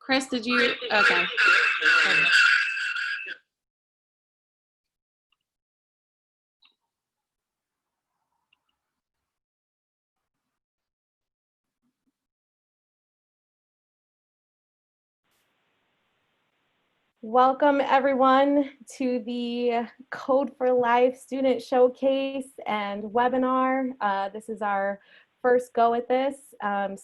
Chris, did you? Okay. Welcome everyone to the Code for Life Student Showcase and webinar. This is our first go at this,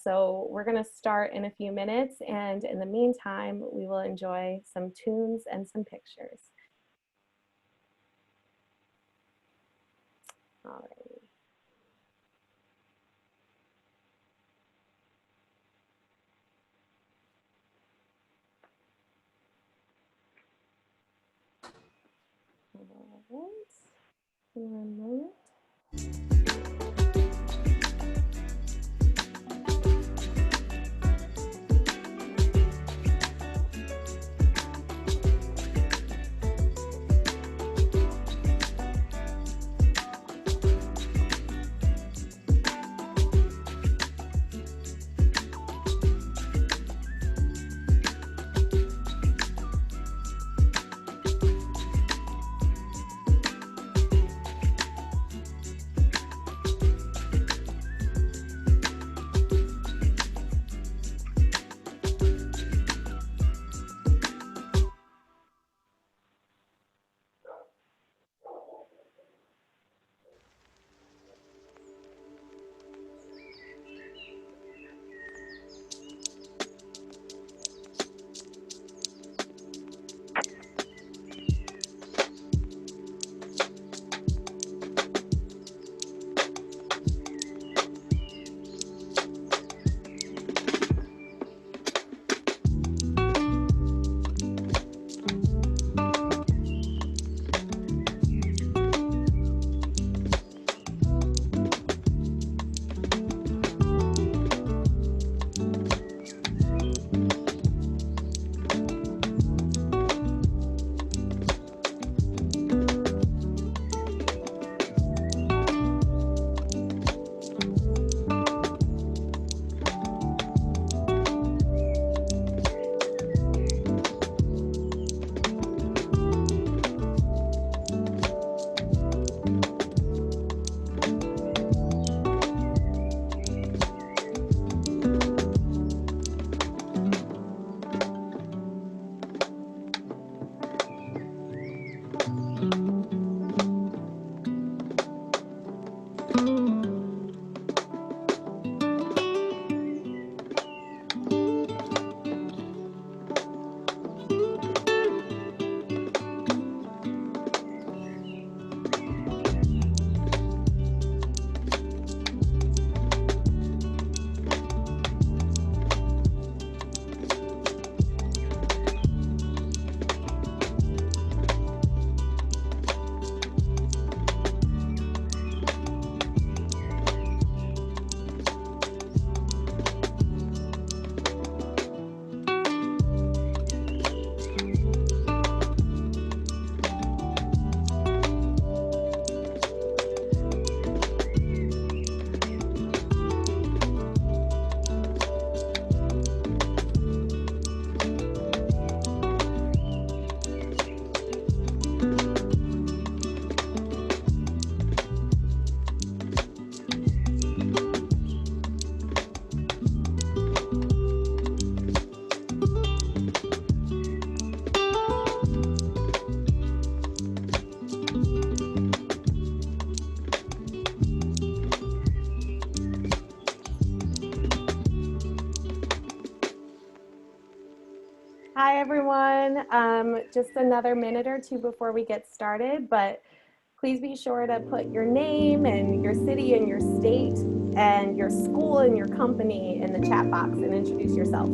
so we're going to start in a few minutes, and in the meantime we will enjoy some tunes and some pictures. All right. All right. 1 moment. Hi everyone, just another minute or two before we get started, but please be sure to put your name and your city and your state and your school and your company in the chat box and introduce yourself.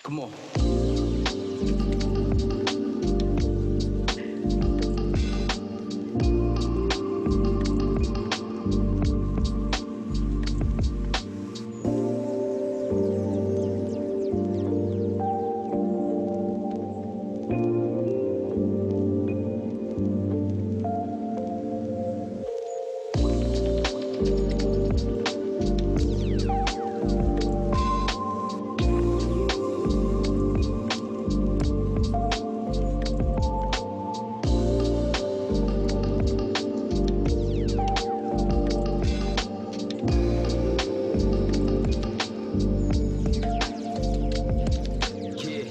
Come on. Yeah.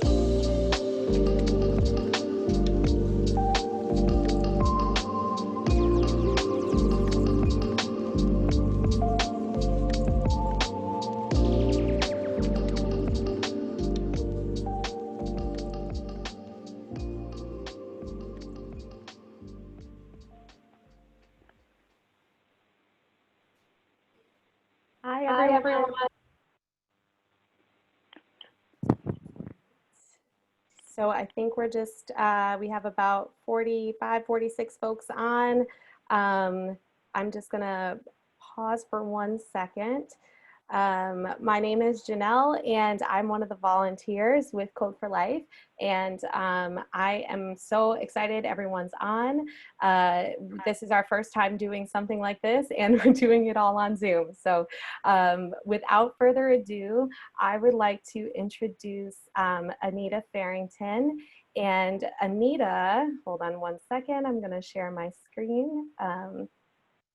Hi, Hi, everyone. everyone. So I think we're just, we have about 45, 46 folks on. I'm just gonna pause for 1 second. My name is Janelle, and I'm one of the volunteers with Code for Life. And I am so excited everyone's on. This is our first time doing something like this, and we're doing it all on Zoom. So without further ado, I would like to introduce Anita Farrington. And Anita, hold on 1 second, I'm gonna share my screen.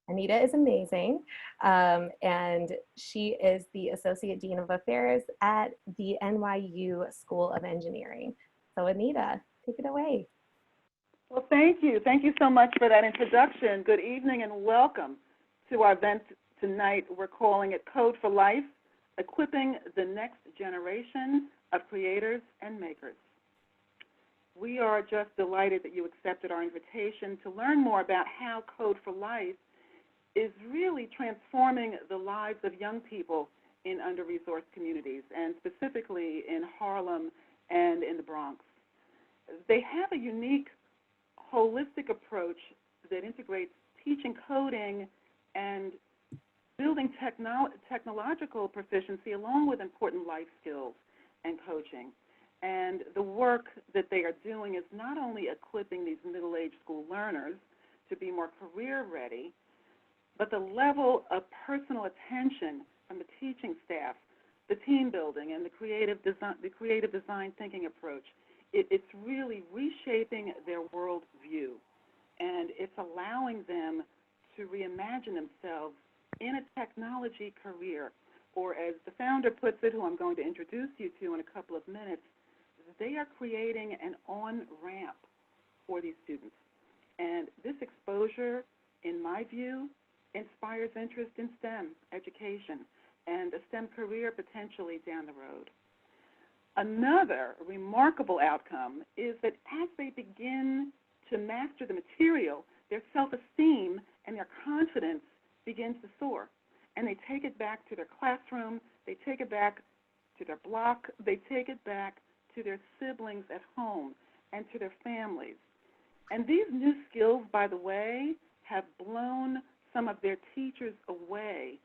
Anita is amazing, and she is the Associate Dean of Affairs at the NYU School of Engineering. So Anita, take it away. Well, thank you. Thank you so much for that introduction. Good evening and welcome to our event tonight. We're calling it Code for Life, Equipping the Next Generation of Creators and Makers. We are just delighted that you accepted our invitation to learn more about how Code for Life is really transforming the lives of young people in under-resourced communities, and specifically in Harlem and in the Bronx. They have a unique, holistic approach that integrates teaching coding and building technological proficiency along with important life skills and coaching. And the work that they are doing is not only equipping these middle-aged school learners to be more career-ready, but the level of personal attention from the teaching staff, the team building, and the creative design thinking approach, it's really reshaping their world view. And it's allowing them to reimagine themselves in a technology career. Or as the founder puts it, who I'm going to introduce you to in a couple of minutes, they are creating an on-ramp for these students. And this exposure, in my view, inspires interest in STEM education and a STEM career potentially down the road. Another remarkable outcome is that as they begin to master the material, their self-esteem and their confidence begins to soar. And they take it back to their classroom, they take it back to their block, they take it back to their siblings at home and to their families. And these new skills, by the way, have blown some of their teachers away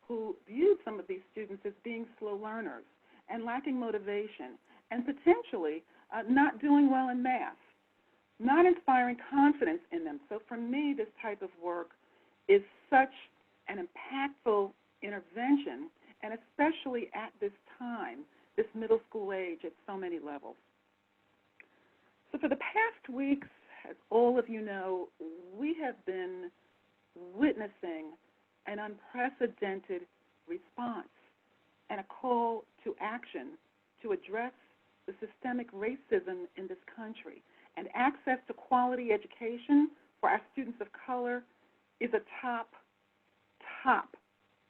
who viewed some of these students as being slow learners and lacking motivation and potentially not doing well in math, not inspiring confidence in them. So for me, this type of work is such an impactful intervention, and especially at this time, this middle school age at so many levels. So for the past weeks, as all of you know, we have been witnessing an unprecedented response and a call to action to address the systemic racism in this country. And access to quality education for our students of color is a top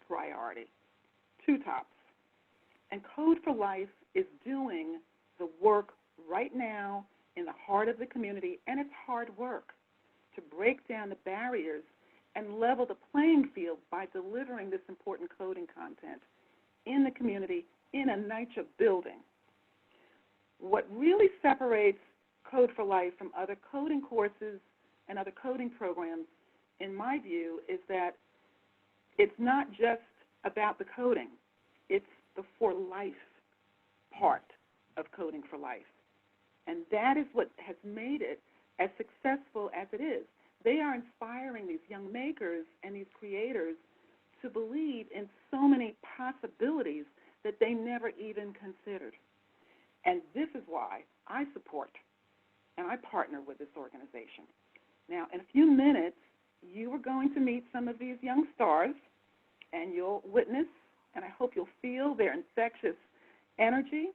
priority, two tops. And Code for Life is doing the work right now in the heart of the community, and it's hard work to break down the barriers and level the playing field by delivering this important coding content in the community in a NYCHA building. what really separates Code for Life from other coding courses and other coding programs, in my view, is that it's not just about the coding. It's the for life part of Coding for Life. And that is what has made it as successful as it is. They are inspiring these young makers and these creators to believe in so many possibilities that they never even considered. And this is why I support and I partner with this organization. Now, in a few minutes, you are going to meet some of these young stars, and you'll witness, and I hope you'll feel their infectious energy,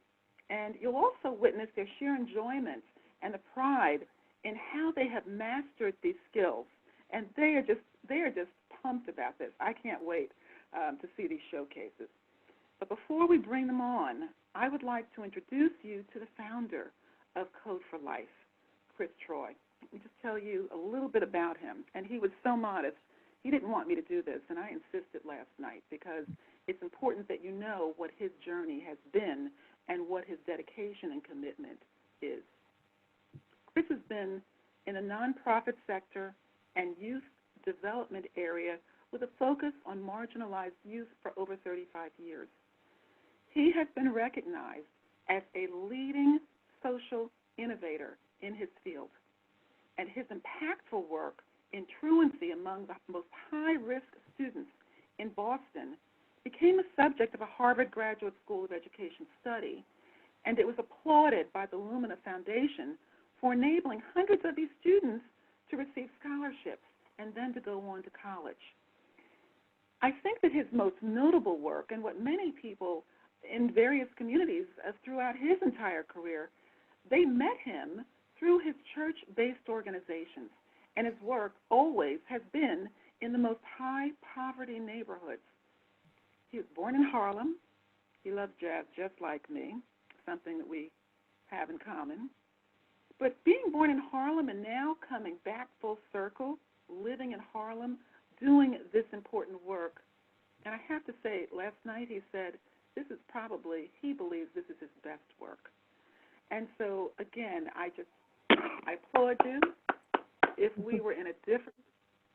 and you'll also witness their sheer enjoyment and the pride in how they have mastered these skills. And they are just pumped about this. I can't wait to see these showcases. But before we bring them on, I would like to introduce you to the founder of Code for Life, Chris Troy. Let me just tell you a little bit about him. And he was so modest. He didn't want me to do this, and I insisted last night because it's important that you know what his journey has been and what his dedication and commitment is. Chris has been in the nonprofit sector and youth development area with a focus on marginalized youth for over 35 years. He has been recognized as a leading social innovator in his field, and his impactful work in truancy among the most high-risk students in Boston became a subject of a Harvard Graduate School of Education study, and it was applauded by the Lumina Foundation for enabling hundreds of these students to receive scholarships and then to go on to college. I think that his most notable work, and what many people in various communities throughout his entire career, they met him through his church-based organizations, and his work always has been in the most high-poverty neighborhoods. He was born in Harlem. He loves jazz just like me, something that we have in common. But being born in Harlem and now coming back full circle, living in Harlem, doing this important work, and I have to say, last night he said, he believes this is his best work. And so, again, I applaud you. If we were in a different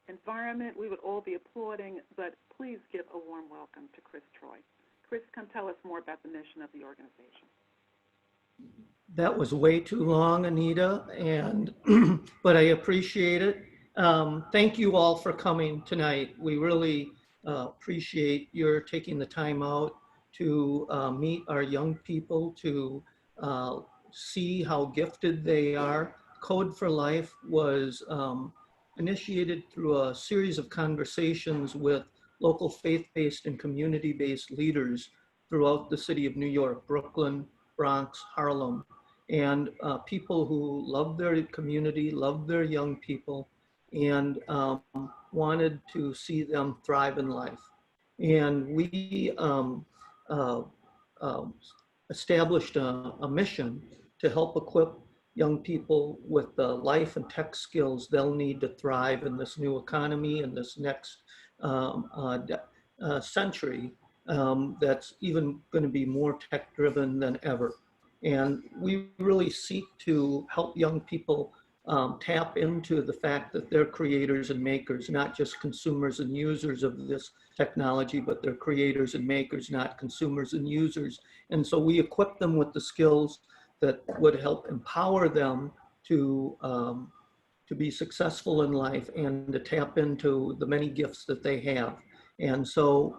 environment, we would all be applauding, but please give a warm welcome to Chris Troy. Chris, come tell us more about the mission of the organization. That was way too long, Anita, and but I appreciate it. Thank you all for coming tonight. We really appreciate your taking the time out to meet our young people, to see how gifted they are. Code for Life was initiated through a series of conversations with local faith-based and community-based leaders throughout the city of New York, Brooklyn, Bronx, Harlem, and people who love their community, love their young people, and wanted to see them thrive in life. And we established a mission to help equip young people with the life and tech skills they'll need to thrive in this new economy and this next century that's even going to be more tech driven than ever. And we really seek to help young people tap into the fact that they're creators and makers, not just consumers and users of this technology, but they're creators and makers, not consumers and users. And so we equip them with the skills that would help empower them to be successful in life and to tap into the many gifts that they have. And so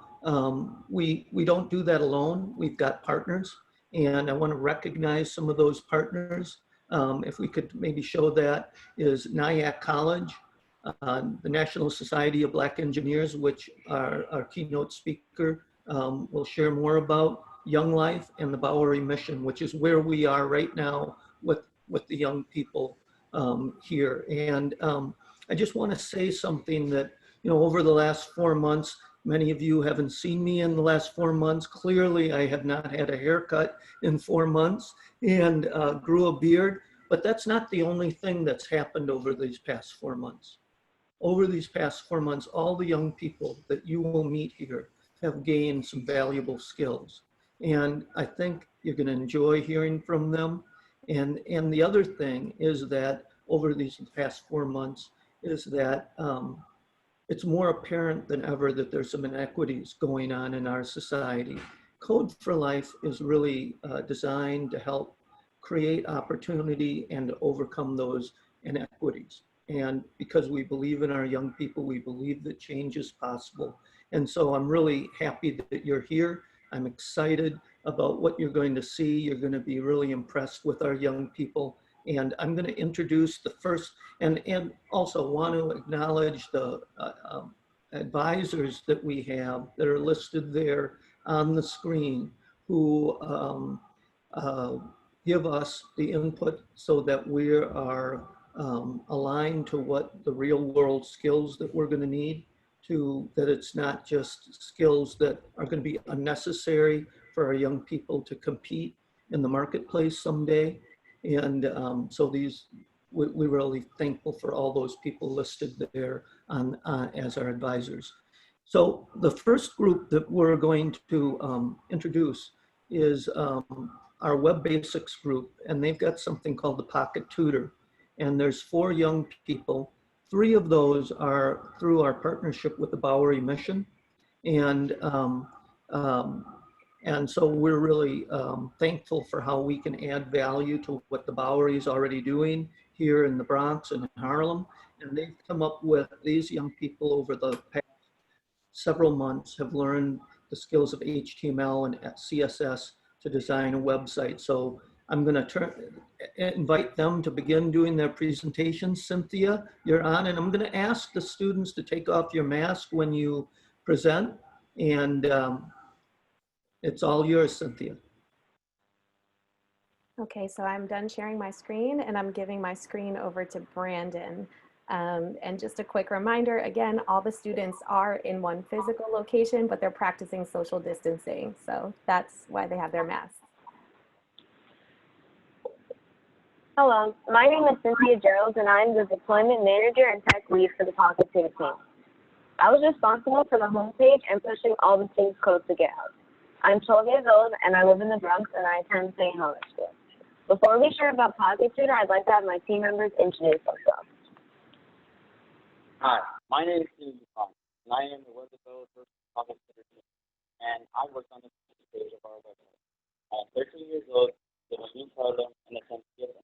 we don't do that alone. We've got partners, and I want to recognize some of those partners. If we could maybe show that is Nyack College, the National Society of Black Engineers, which our keynote speaker will share more about, Young Life, and the Bowery Mission, which is where we are right now with the young people here. And I just want to say something that, over the last 4 months, many of you haven't seen me in the last 4 months. Clearly, I have not had a haircut in 4 months and grew a beard, but that's not the only thing that's happened over these past 4 months. Over these past 4 months, all the young people that you will meet here have gained some valuable skills. And I think you're going to enjoy hearing from them. And the other thing is that over these past 4 months is that it's more apparent than ever that there's some inequities going on in our society. Code for Life is really designed to help create opportunity and to overcome those inequities. And because we believe in our young people, we believe that change is possible. And so I'm really happy that you're here. I'm excited about what you're going to see. You're going to be really impressed with our young people. And I'm going to introduce the first, and also want to acknowledge the advisors that we have that are listed there on the screen who give us the input so that we are aligned to what the real world skills that we're going to need, to that it's not just skills that are going to be unnecessary for our young people to compete in the marketplace someday. And so we're really thankful for all those people listed there on as our advisors. So the first group that we're going to introduce is our Web Basics group, and they've got something called the Pocket Tutor. And there's 4 young people. 3 of those are through our partnership with the Bowery Mission. And so we're really thankful for how we can add value to what the Bowery is already doing here in the Bronx and in Harlem. And they've come up with, these young people over the past several months have learned the skills of HTML and CSS to design a website. So I'm going to invite them to begin doing their presentation. Cynthia, you're on, and I'm going to ask the students to take off your mask when you present. And it's all yours, Cynthia. Okay, so I'm done sharing my screen and I'm giving my screen over to Brandon. And just a quick reminder, again, all the students are in one physical location, but they're practicing social distancing. So that's why they have their masks. Hello, my name is Cynthia Gerald, and I'm the Deployment Manager and Tech Lead for the Pocket Tutor team. I was responsible for the homepage and pushing all the team's code to GitHub. I'm 12 years old, and I live in the Bronx, and I attend St. Helens School. Before we share about Pocket Tutor, I'd like to have my team members introduce themselves. Hi, my name is Steven Dupont, and I am the web developer for Pocket Tutor team, and I work on the page of our website. I'm 13 years old, live in East Harlem, and attend CS.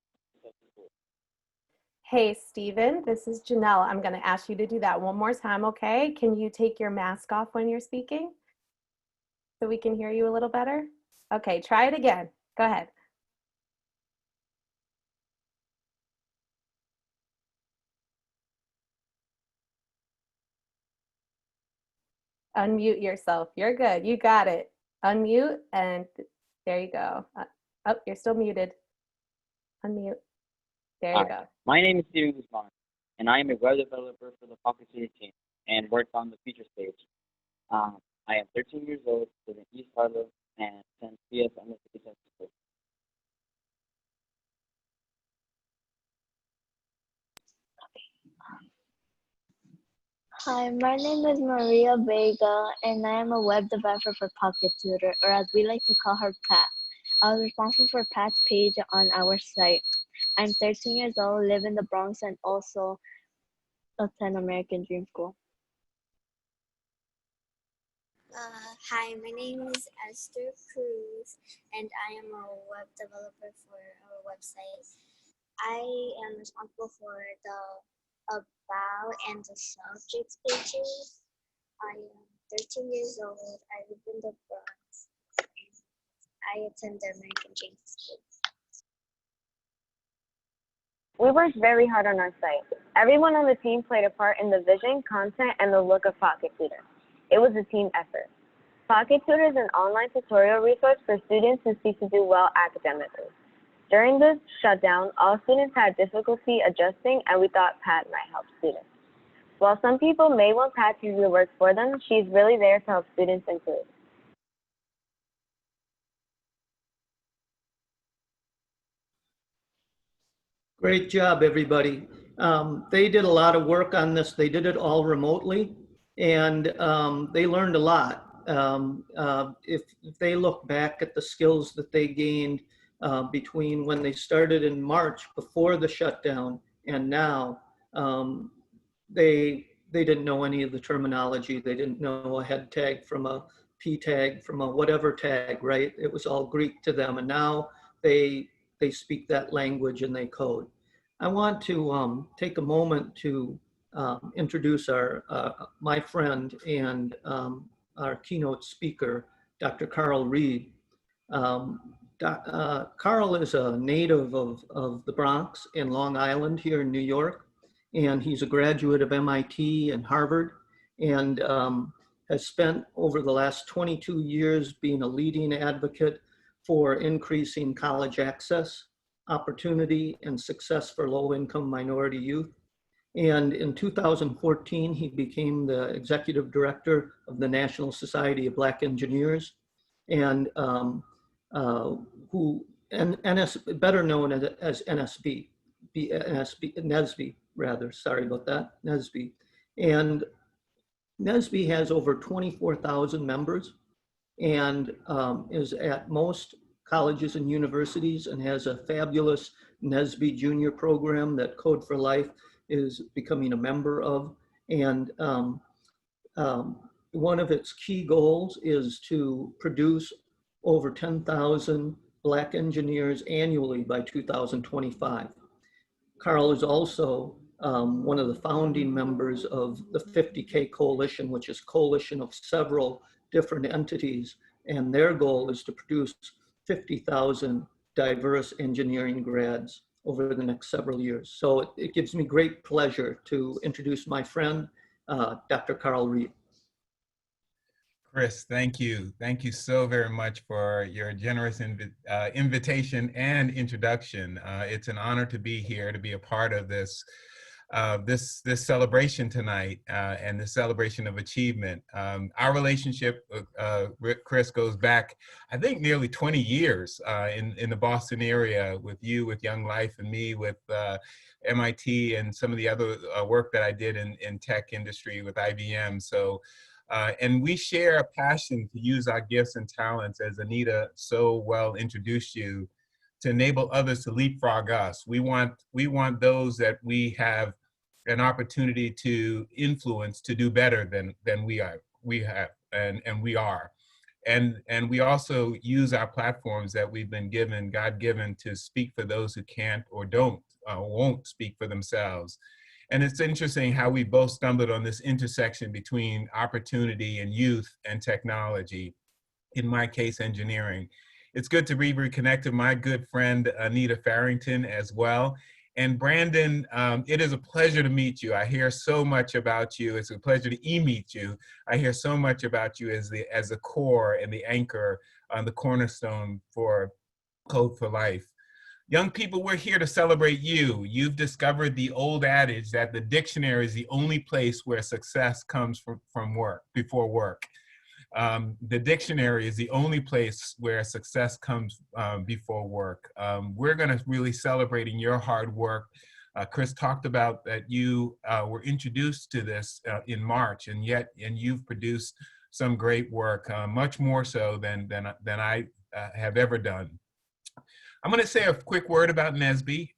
Hey, Steven, this is Janelle. I'm going to ask you to do that one more time, okay? Can you take your mask off when you're speaking so we can hear you a little better? Okay, try it again. Go ahead. Unmute yourself. You're good. You got it. Unmute, and there you go. Oh, you're still muted. Unmute. There you go. My name is Steven Guzman, and I am a web developer for the Pocket Tutor team and work on the feature stage. I am 13 years old, live in East Harlem, and attend CS and the City School. Hi, my name is Maria Vega, and I am a web developer for Pocket Tutor, or as we like to call her, Pat. I was responsible for Pat's page on our site. I'm 13 years old, live in the Bronx, and also attend American Dream School. Hi, my name is Esther Cruz, and I am a web developer for our website. I am responsible for the about and the subjects pages. I am 13 years old. I live in the Bronx. I attend the American Dream School. We worked very hard on our site. Everyone on the team played a part in the vision, content, and the look of Pocket Tutor. It was a team effort. Pocket Tutor is an online tutorial resource for students who seek to do well academically. During the shutdown, all students had difficulty adjusting, and we thought Pat might help students. While some people may want Pat to do the work for them, she's really there to help students improve. Great job, everybody. They did a lot of work on this. They did it all remotely, and they learned a lot. If they look back at the skills that they gained between when they started in March before the shutdown and now. They didn't know any of the terminology. They didn't know a head tag from a P tag from a whatever tag, right? It was all Greek to them, and now they speak that language and they code. I want to take a moment to introduce my friend and our keynote speaker, Dr. Carl Reed. Carl is a native of the Bronx in Long Island here in New York, and he's a graduate of MIT and Harvard, and has spent over the last 22 years being a leading advocate for increasing college access, opportunity, and success for low-income minority youth. And in 2014, he became the executive director of the National Society of Black Engineers, and better known as NSB, NSB rather, sorry about that, NSB. And NSB has over 24,000 members and is at most colleges and universities and has a fabulous NSB Junior program that Code for Life is becoming a member of. And one of its key goals is to produce over 10,000 Black engineers annually by 2025. Carl is also one of the founding members of the 50K Coalition, which is a coalition of several different entities, and their goal is to produce 50,000 diverse engineering grads over the next several years. So it gives me great pleasure to introduce my friend, Dr. Carl Reed. Chris, thank you. Thank you so very much for your generous invitation and introduction. It's an honor to be here, to be a part of this this celebration tonight and the celebration of achievement. Our relationship, Chris, goes back, I think, nearly 20 years in the Boston area with you, with Young Life, and me with MIT and some of the other work that I did in tech industry with IBM. So. And we share a passion to use our gifts and talents, as Anita so well introduced you, to enable others to leapfrog us. We want those that we have an opportunity to influence to do better than we are. And we also use our platforms that we've been given, God-given, to speak for those who can't or won't speak for themselves. And it's interesting how we both stumbled on this intersection between opportunity and youth and technology, in my case, engineering. It's good to be reconnected, my good friend, Anita Farrington, as well. And Brandon, it is a pleasure to meet you. I hear so much about you. It's a pleasure to e-meet you. I hear so much about you as the core and the anchor, the cornerstone for Code for Life. Young people, we're here to celebrate you. You've discovered the old adage that the dictionary is the only place where success comes from work, before work. The dictionary is the only place where success comes before work. We're gonna really celebrating your hard work. Chris talked about that you were introduced to this in March, and you've produced some great work, much more so than I have ever done. I'm going to say a quick word about NSB.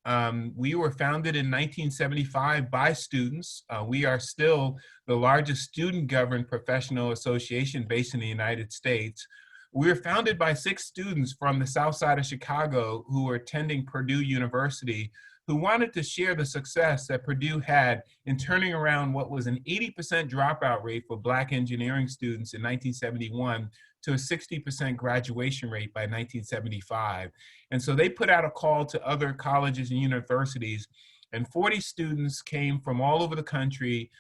We were founded in 1975 by students. We are still the largest student-governed professional association based in the United States. We were founded by 6 students from the South Side of Chicago who were attending Purdue University, who wanted to share the success that Purdue had in turning around what was an 80% dropout rate for Black engineering students in 1971 to a 60% graduation rate by 1975. And so they put out a call to other colleges and universities, and 40 students came from all over the country,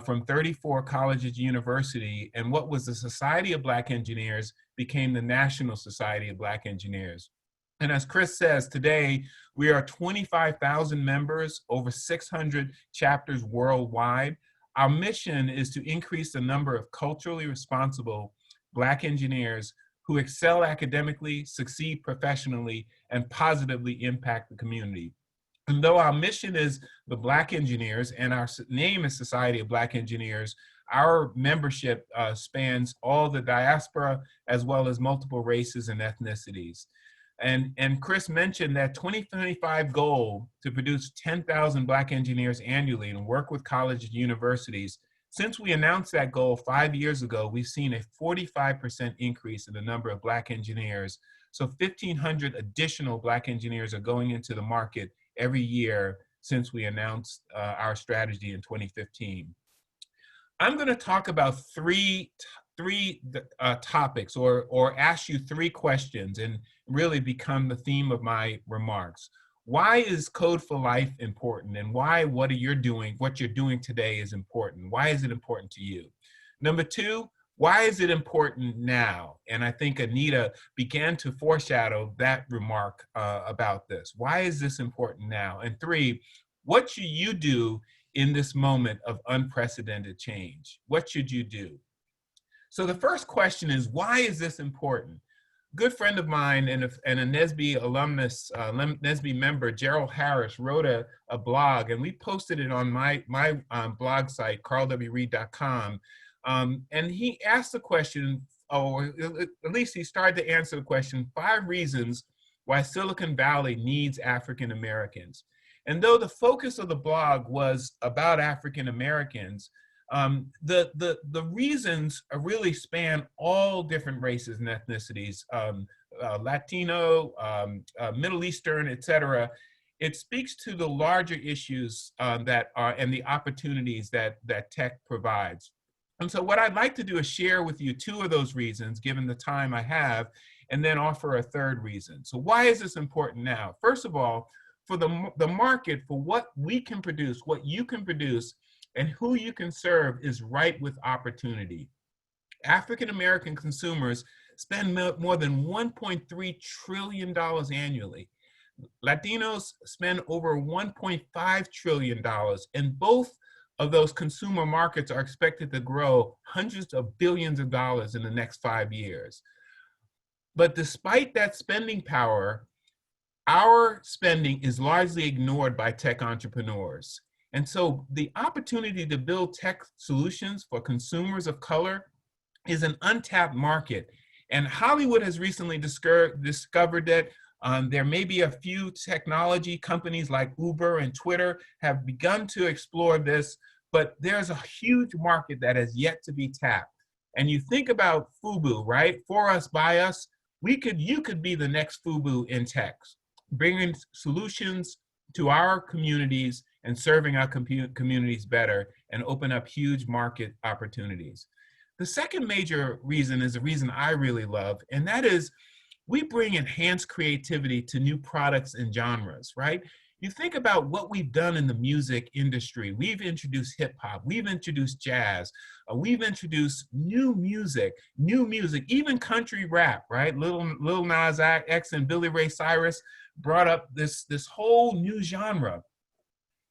from 34 colleges and universities, and what was the Society of Black Engineers became the National Society of Black Engineers. And as Chris says, today we are 25,000 members, over 600 chapters worldwide. Our mission is to increase the number of culturally responsible Black engineers who excel academically, succeed professionally, and positively impact the community. And though our mission is the Black engineers and our name is Society of Black Engineers, our membership spans all the diaspora as well as multiple races and ethnicities. And Chris mentioned that 2025 goal to produce 10,000 Black engineers annually and work with colleges and universities. Since we announced that goal 5 years ago, we've seen a 45% increase in the number of Black engineers. So 1,500 additional Black engineers are going into the market every year since we announced our strategy in 2015. I'm going to talk about three topics, or ask you three questions, and really become the theme of my remarks. Why is Code for Life important, and why what you're doing today is important? Why is it important to you? Number two, why is it important now? And I think Anita began to foreshadow that remark about this. Why is this important now? And three, what should you do in this moment of unprecedented change? What should you do? So the first question is, why is this important? A good friend of mine and a NSBE alumnus, NSBE member, Gerald Harris, wrote a blog, and we posted it on my blog site, carlwreed.com. And he asked the question, or at least he started to answer the question, 5 reasons why Silicon Valley needs African Americans. And though the focus of the blog was about African Americans, the reasons really span all different races and ethnicities, Latino, Middle Eastern, etc. It speaks to the larger issues and the opportunities that tech provides. And so what I'd like to do is share with you 2 of those reasons, given the time I have, and then offer a third reason. So why is this important now? First of all, for the market for what we can produce, what you can produce, and who you can serve is ripe with opportunity. African American consumers spend more than $1.3 trillion annually. Latinos spend over $1.5 trillion, and both of those consumer markets are expected to grow hundreds of billions of dollars in the next 5 years. But despite that spending power, our spending is largely ignored by tech entrepreneurs. And so the opportunity to build tech solutions for consumers of color is an untapped market. And Hollywood has recently discovered that there may be a few technology companies like Uber and Twitter have begun to explore this, but there's a huge market that has yet to be tapped. And you think about FUBU, right? For us, by us, you could be the next FUBU in tech, bringing solutions to our communities and serving our communities better, and open up huge market opportunities. The second major reason is a reason I really love, and that is we bring enhanced creativity to new products and genres, right? You think about what we've done in the music industry. We've introduced hip hop, we've introduced jazz, we've introduced new music, even country rap, right? Lil Nas X and Billy Ray Cyrus brought up this whole new genre.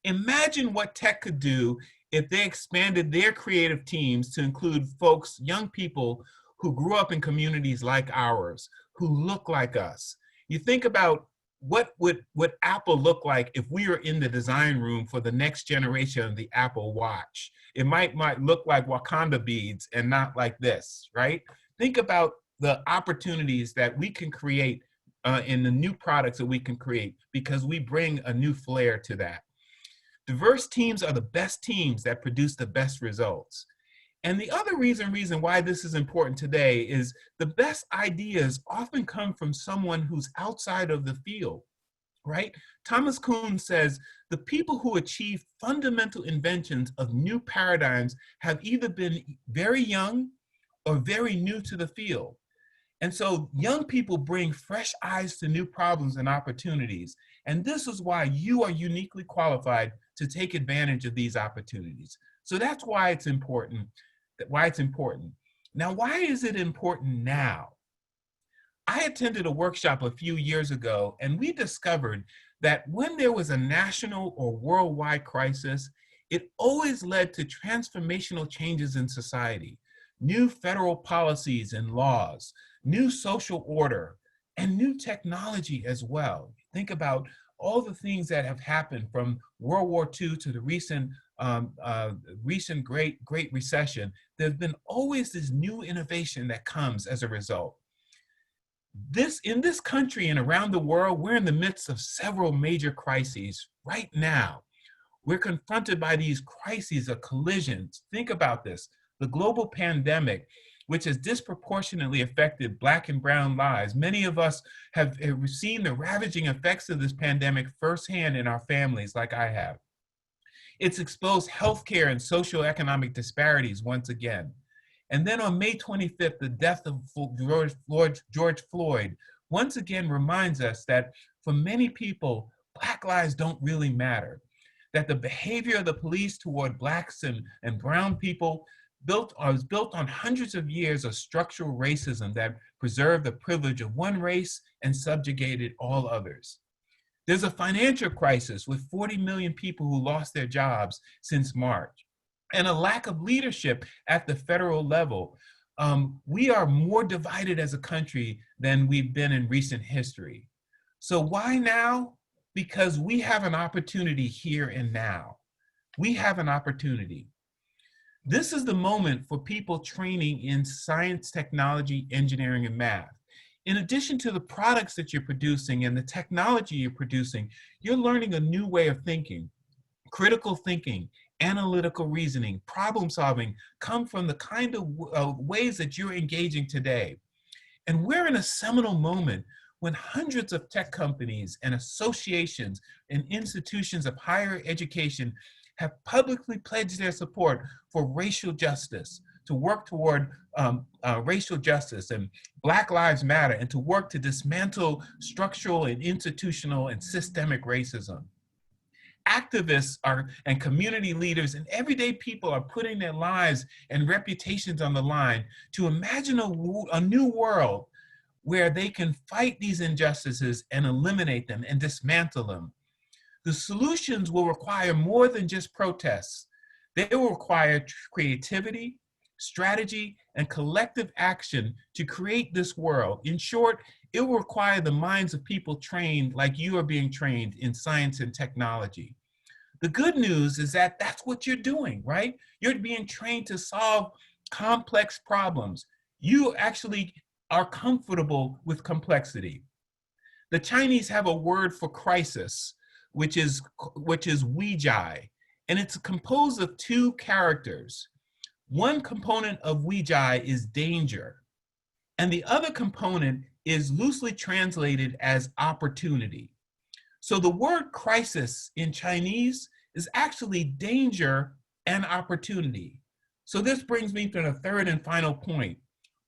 Imagine what tech could do if they expanded their creative teams to include folks, young people who grew up in communities like ours, who look like us. You think about what would Apple look like if we were in the design room for the next generation of the Apple Watch. It might look like Wakanda beads and not like this, right? Think about the opportunities that we can create in the new products that we can create, because we bring a new flair to that. Diverse teams are the best teams that produce the best results. And the other reason why this is important today is the best ideas often come from someone who's outside of the field, right? Thomas Kuhn says, the people who achieve fundamental inventions of new paradigms have either been very young or very new to the field. And so young people bring fresh eyes to new problems and opportunities. And this is why you are uniquely qualified to take advantage of these opportunities. So that's why it's important. Now, why is it important now? I attended a workshop a few years ago, and we discovered that when there was a national or worldwide crisis, it always led to transformational changes in society, new federal policies and laws, new social order, and new technology as well. Think about all the things that have happened from World War II to the recent Great Recession. There's been always this new innovation that comes as a result. In this country and around the world, we're in the midst of several major crises right now. We're confronted by these crises of collisions. Think about this. The global pandemic, which has disproportionately affected Black and brown lives. Many of us have seen the ravaging effects of this pandemic firsthand in our families, like I have. It's exposed healthcare and socioeconomic disparities once again. And then on May 25th, the death of George Floyd once again reminds us that for many people, Black lives don't really matter. That the behavior of the police toward Blacks and brown people was built on hundreds of years of structural racism that preserved the privilege of one race and subjugated all others. There's a financial crisis with 40 million people who lost their jobs since March, and a lack of leadership at the federal level. We are more divided as a country than we've been in recent history. So why now? Because we have an opportunity here and now. We have an opportunity. This is the moment for people training in science, technology, engineering, and math. In addition to the products that you're producing and the technology you're producing, you're learning a new way of thinking. Critical thinking, analytical reasoning, problem solving come from the kind of ways that you're engaging today. And we're in a seminal moment when hundreds of tech companies and associations and institutions of higher education have publicly pledged their support for racial justice, to work toward racial justice and Black Lives Matter, and to work to dismantle structural and institutional and systemic racism. Activists and community leaders and everyday people are putting their lives and reputations on the line to imagine a new world where they can fight these injustices and eliminate them and dismantle them. The solutions will require more than just protests. They will require creativity, strategy, and collective action to create this world. In short, it will require the minds of people trained like you are being trained in science and technology. The good news is that that's what you're doing, right? You're being trained to solve complex problems. You actually are comfortable with complexity. The Chinese have a word for crisis, which is Weijia, and it's composed of two characters. One component of Weijia is danger, and the other component is loosely translated as opportunity. So the word crisis in Chinese is actually danger and opportunity. So this brings me to the third and final point.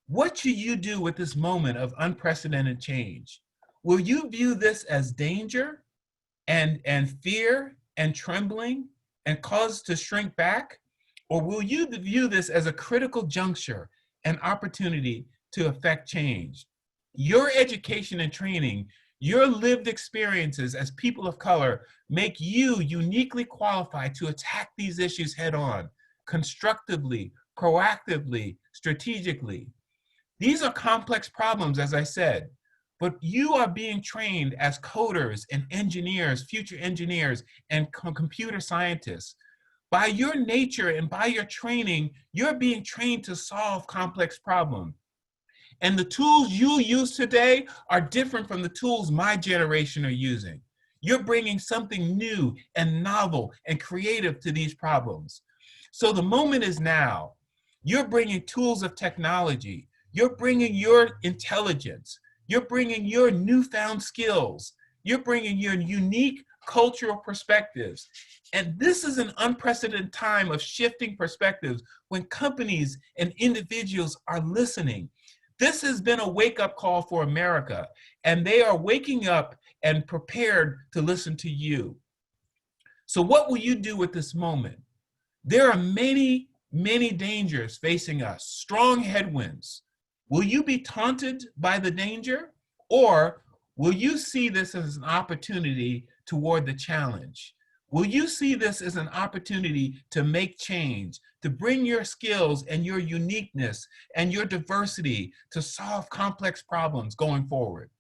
What should you do with this moment of unprecedented change? Will you view this as danger and fear and trembling and cause to shrink back? Or will you view this as a critical juncture and opportunity to affect change? Your education and training, your lived experiences as people of color make you uniquely qualified to attack these issues head on, constructively, proactively, strategically. These are complex problems, as I said, but you are being trained as coders and engineers, future engineers, and computer scientists. By your nature and by your training, you're being trained to solve complex problems. And the tools you use today are different from the tools my generation are using. You're bringing something new and novel and creative to these problems. So the moment is now. You're bringing tools of technology. You're bringing your intelligence. You're bringing your newfound skills. You're bringing your unique cultural perspectives. And this is an unprecedented time of shifting perspectives when companies and individuals are listening. This has been a wake-up call for America, and they are waking up and prepared to listen to you. So what will you do with this moment? There are many, many dangers facing us, strong headwinds. Will you be taunted by the danger, or will you see this as an opportunity toward the challenge? Will you see this as an opportunity to make change, to bring your skills and your uniqueness and your diversity to solve complex problems going forward?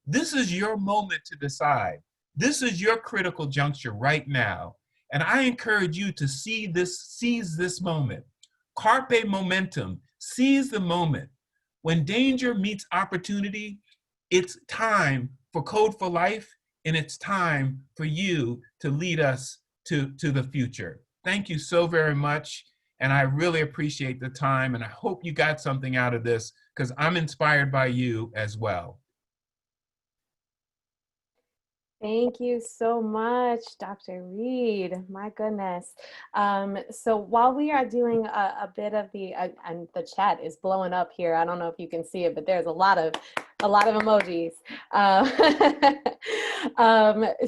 This is your moment to decide. This is your critical juncture right now. And I encourage you to seize this moment. Carpe momentum, seize the moment. When danger meets opportunity, it's time for Code for Life, and it's time for you to lead us to the future. Thank you so very much. And I really appreciate the time. And I hope you got something out of this, because I'm inspired by you as well. Thank you so much, Dr. Reed. My goodness. So while we are doing a bit of and the chat is blowing up here. I don't know if you can see it, but there's a lot of emojis.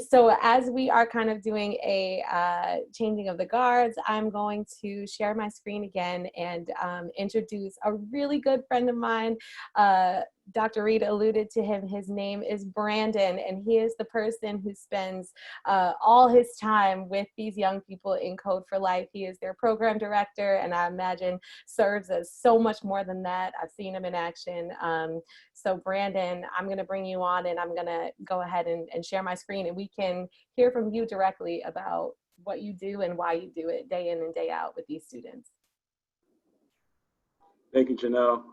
So as we are kind of doing a changing of the guards, I'm going to share my screen again and introduce a really good friend of mine. Dr. Reed alluded to him. His name is Brandon, and he is the person who spends all his time with these young people in Code for Life. He is their program director, and I imagine serves as so much more than that. I've seen him in action. So Brandon, I'm going to bring you on, and I'm going to go ahead and share my screen, and we can hear from you directly about what you do and why you do it day in and day out with these students. Thank you, Janelle.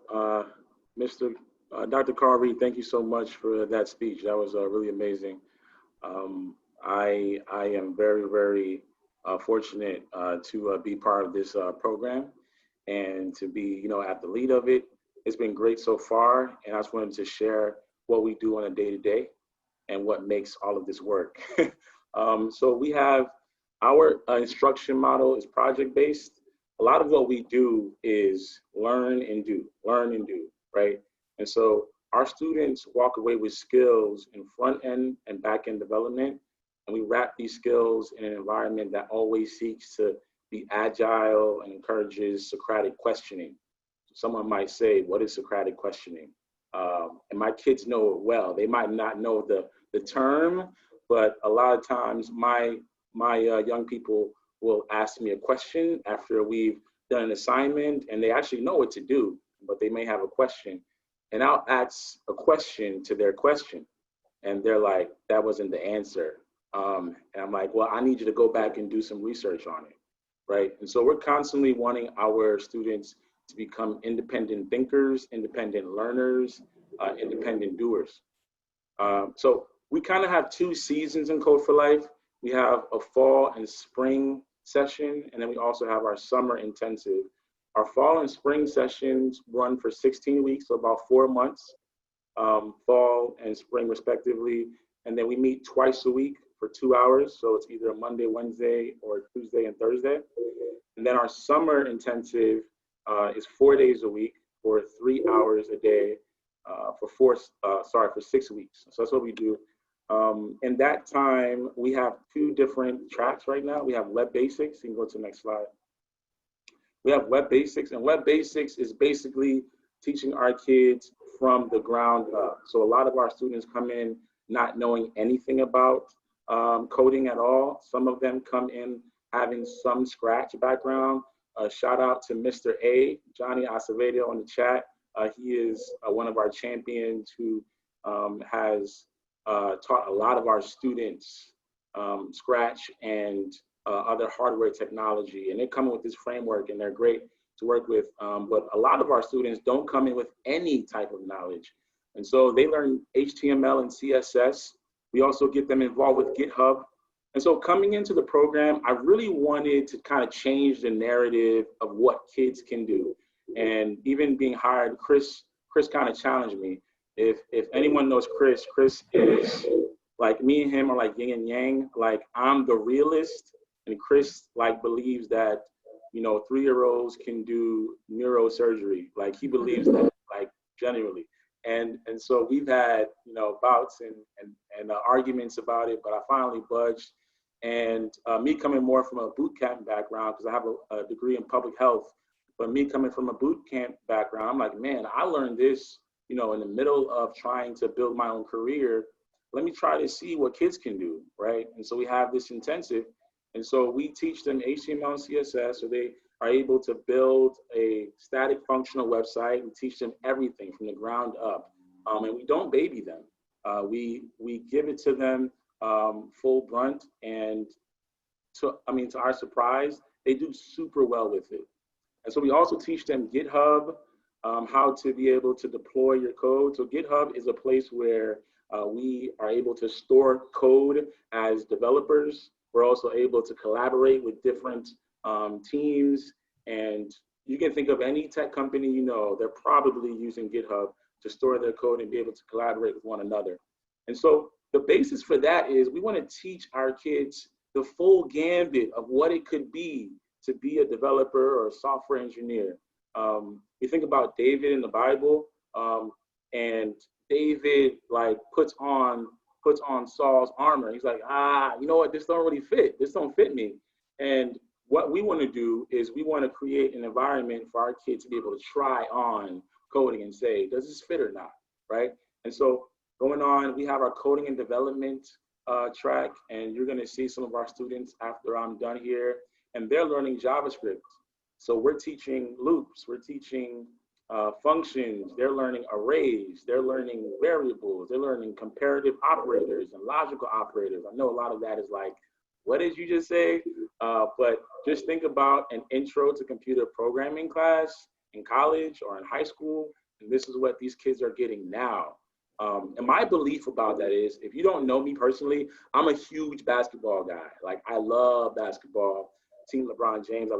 Dr. Carl Reed, thank you so much for that speech. That was really amazing. I am very, very fortunate to be part of this program and to be, at the lead of it. It's been great so far, and I just wanted to share what we do on a day-to-day and what makes all of this work. So we have our instruction model is project-based. A lot of what we do is learn and do, right? And so our students walk away with skills in front end and back end development, and we wrap these skills in an environment that always seeks to be agile and encourages Socratic questioning. Someone might say, what is Socratic questioning? And my kids know it well. They might not know the term, but a lot of times my young people will ask me a question after we've done an assignment, and they actually know what to do, but they may have a question. And I'll ask a question to their question, and they're like, that wasn't the answer. And I'm like, well, I need you to go back and do some research on it, right? And so we're constantly wanting our students to become independent thinkers, independent learners, independent doers. So we kind of have two seasons in Code for Life. We have a fall and spring session, and then we also have our summer intensive. Our fall and spring sessions run for 16 weeks, so about 4 months, fall and spring respectively. And then we meet twice a week for 2 hours. So it's either a Monday, Wednesday, or Tuesday and Thursday. And then our summer intensive is 4 days a week for 3 hours a day for 6 weeks. So that's what we do. In that time, we have 2 different tracks right now. We have Web Basics. You can go to the next slide. We have Web Basics, and Web Basics is basically teaching our kids from the ground up. So a lot of our students come in not knowing anything about coding at all. Some of them come in having some Scratch background. Shout out to Mr. A, Johnny Acevedo in the chat. He is one of our champions who has taught a lot of our students Scratch and other hardware technology, and they come in with this framework, and they're great to work with. But a lot of our students don't come in with any type of knowledge, and so they learn HTML and CSS. We also get them involved with GitHub. And so coming into the program, I really wanted to kind of change the narrative of what kids can do. And even being hired, Chris kind of challenged me. If anyone knows Chris is like, me and him are like yin and yang. Like, I'm the realist, and Chris like believes that, 3-year-olds can do neurosurgery. Like, he believes that, like, genuinely. And so we've had, bouts and arguments about it, but I finally budged. And me coming more from a boot camp background, because I have a degree in public health, but me coming from a boot camp background, I'm like, man, I learned this, in the middle of trying to build my own career. Let me try to see what kids can do, right? And so we have this intensive. And so we teach them HTML and CSS, so they are able to build a static functional website. We teach them everything from the ground up. And we don't baby them. We give it to them full brunt, and to our surprise, they do super well with it. And so we also teach them GitHub. how to be able to deploy your code. So GitHub is a place where we are able to store code as developers. We're also able to collaborate with different teams, and you can think of any tech company you know, they're probably using GitHub to store their code and be able to collaborate with one another. And so the basis for that is we want to teach our kids the full gambit of what it could be to be a developer or a software engineer. You think about David in the Bible, and David like puts on Saul's armor. He's like, you know what? This don't really fit. This don't fit me. And what we want to do is we want to create an environment for our kids to be able to try on coding and say, does this fit or not, right? And so going on, we have our coding and development track, and you're going to see some of our students after I'm done here, and they're learning JavaScript. So we're teaching loops, we're teaching functions, they're learning arrays, they're learning variables, they're learning comparative operators and logical operators. I know a lot of that is like, what did you just say? But just think about an intro to computer programming class in college or in high school, and this is what these kids are getting now. And my belief about that is, if you don't know me personally, I'm a huge basketball guy. Like, I love basketball. Team LeBron James,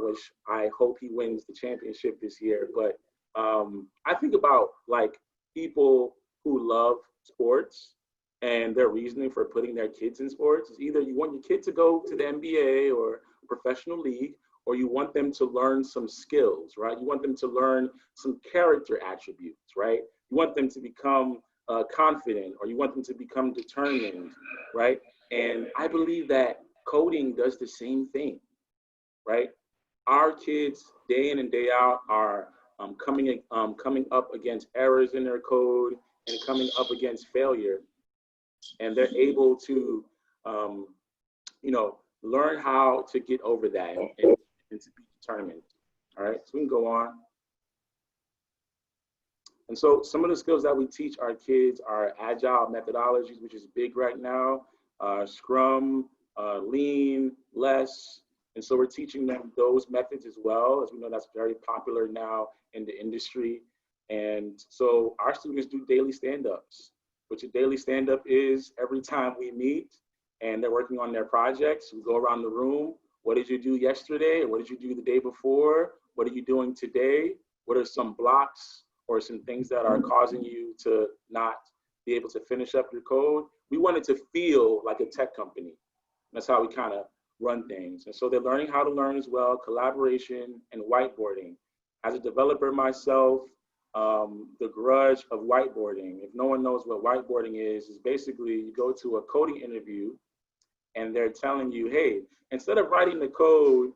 I hope he wins the championship this year. But I think about like people who love sports and their reasoning for putting their kids in sports is either you want your kid to go to the NBA or a professional league, or you want them to learn some skills, right? You want them to learn some character attributes, right? You want them to become confident, or you want them to become determined, right? And I believe that coding does the same thing, right? Our kids, day in and day out, are coming up against errors in their code and coming up against failure, and they're able to, learn how to get over that and to be determined. All right, so we can go on. And so some of the skills that we teach our kids are agile methodologies, which is big right now, Scrum, Lean, Less. And so we're teaching them those methods as well, as we know that's very popular now in the industry. And so our students do daily stand-ups, which a daily stand-up is every time we meet and they're working on their projects, we go around the room. What did you do yesterday? What did you do the day before? What are you doing today? What are some blocks or some things that are causing you to not be able to finish up your code? We want it to feel like a tech company. That's how we kind of run things. And so they're learning how to learn as well, collaboration and whiteboarding. As a developer myself, the grudge of whiteboarding, if no one knows what whiteboarding is basically you go to a coding interview and they're telling you, hey, instead of writing the code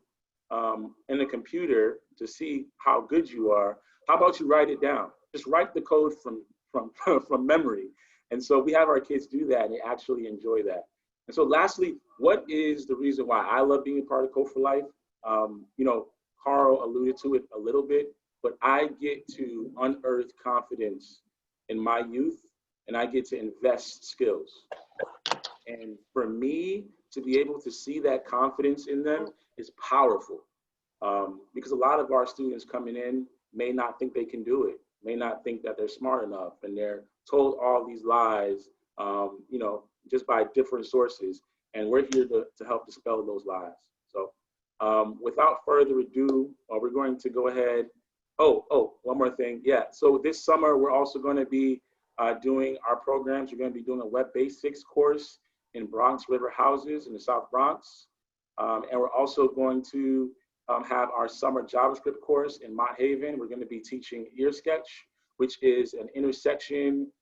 in the computer to see how good you are, how about you write it down? Just write the code from memory. And so we have our kids do that, and they actually enjoy that. And so lastly, what is the reason why I love being a part of Code for Life? Carl alluded to it a little bit, but I get to unearth confidence in my youth, and I get to invest skills. And for me to be able to see that confidence in them is powerful, because a lot of our students coming in may not think they can do it, may not think that they're smart enough, and they're told all these lies, just by different sources. And we're here to help dispel those lies. So without further ado, we're going to go ahead. Oh, one more thing. Yeah, so this summer, we're also going to be doing our programs. We're going to be doing a Web Basics course in Bronx River Houses in the South Bronx. And we're also going to have our summer JavaScript course in Mott Haven. We're going to be teaching EarSketch, which is an intersection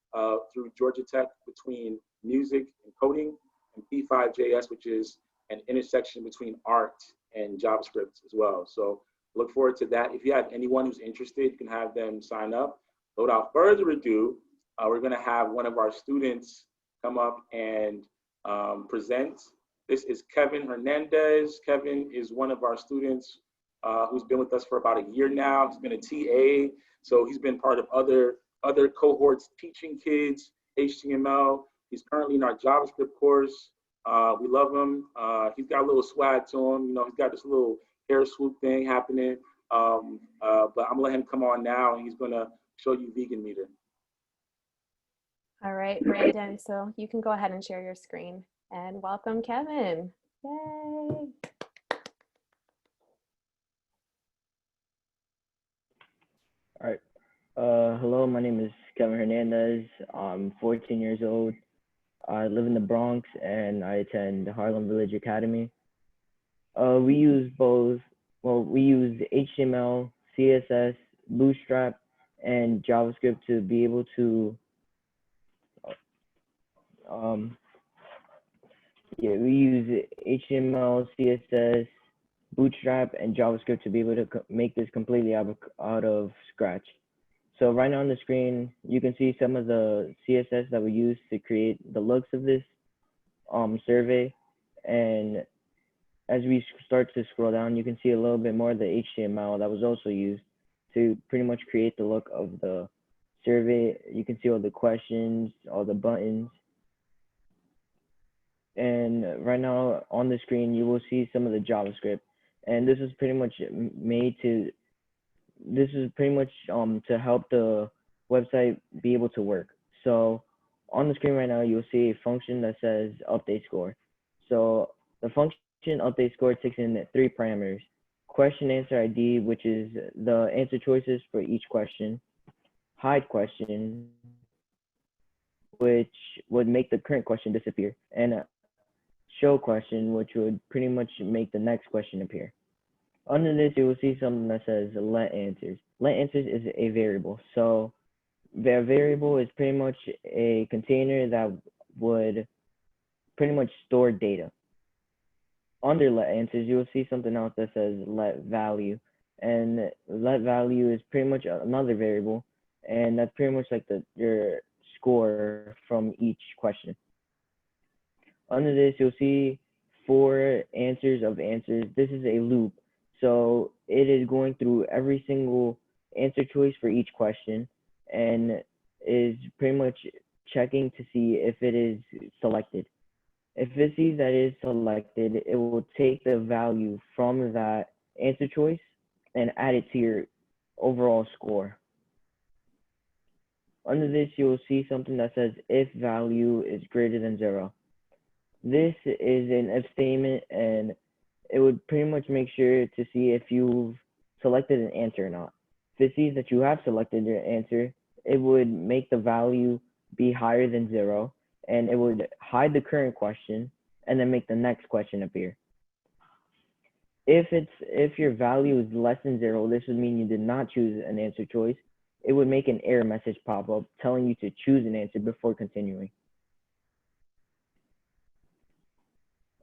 through Georgia Tech between music and coding, and P5JS, which is an intersection between art and JavaScript as well. So look forward to that. If you have anyone who's interested, you can have them sign up. But without further ado, we're going to have one of our students come up and present. This is Kevin Hernandez. Kevin is one of our students who's been with us for about a year now. He's been a TA, so he's been part of other cohorts teaching kids HTML. He's currently in our JavaScript course. We love him. He's got a little swag to him. He's got this little hair swoop thing happening. but I'm gonna let him come on now, and he's gonna show you Vegan Meter. All right, Brandon, so you can go ahead and share your screen. And welcome, Kevin. Yay. All right. Hello, my name is Kevin Hernandez. I'm 14 years old. I live in the Bronx and I attend Harlem Village Academy. We use HTML, CSS, Bootstrap, and JavaScript to be able to, we use HTML, CSS, Bootstrap, and JavaScript to be able to make this completely out of scratch. So right now on the screen, you can see some of the CSS that we use to create the looks of this survey. And as we start to scroll down, you can see a little bit more of the HTML that was also used to pretty much create the look of the survey. You can see all the questions, all the buttons. And right now on the screen, you will see some of the JavaScript. And this is pretty much made to, to help the website be able to work. So on the screen right now, you'll see a function that says update score. So the function update score takes in 3 parameters: question answer ID, which is the answer choices for each question; hide question, which would make the current question disappear; and show question, which would pretty much make the next question appear. Under this, you will see something that says let answers. Let answers is a variable. So the variable is pretty much a container that would pretty much store data. Under let answers, you will see something else that says let value. And let value is pretty much another variable. And that's pretty much like your score from each question. Under this, you'll see 4 answers of answers. This is a loop. So it is going through every single answer choice for each question and is pretty much checking to see if it is selected. If it sees that it is selected, it will take the value from that answer choice and add it to your overall score. Under this, you will see something that says if value is greater than 0. This is an if statement, and it would pretty much make sure to see if you've selected an answer or not. If it sees that you have selected your answer, it would make the value be higher than 0, and it would hide the current question and then make the next question appear. If your value is less than 0, this would mean you did not choose an answer choice. It would make an error message pop up telling you to choose an answer before continuing.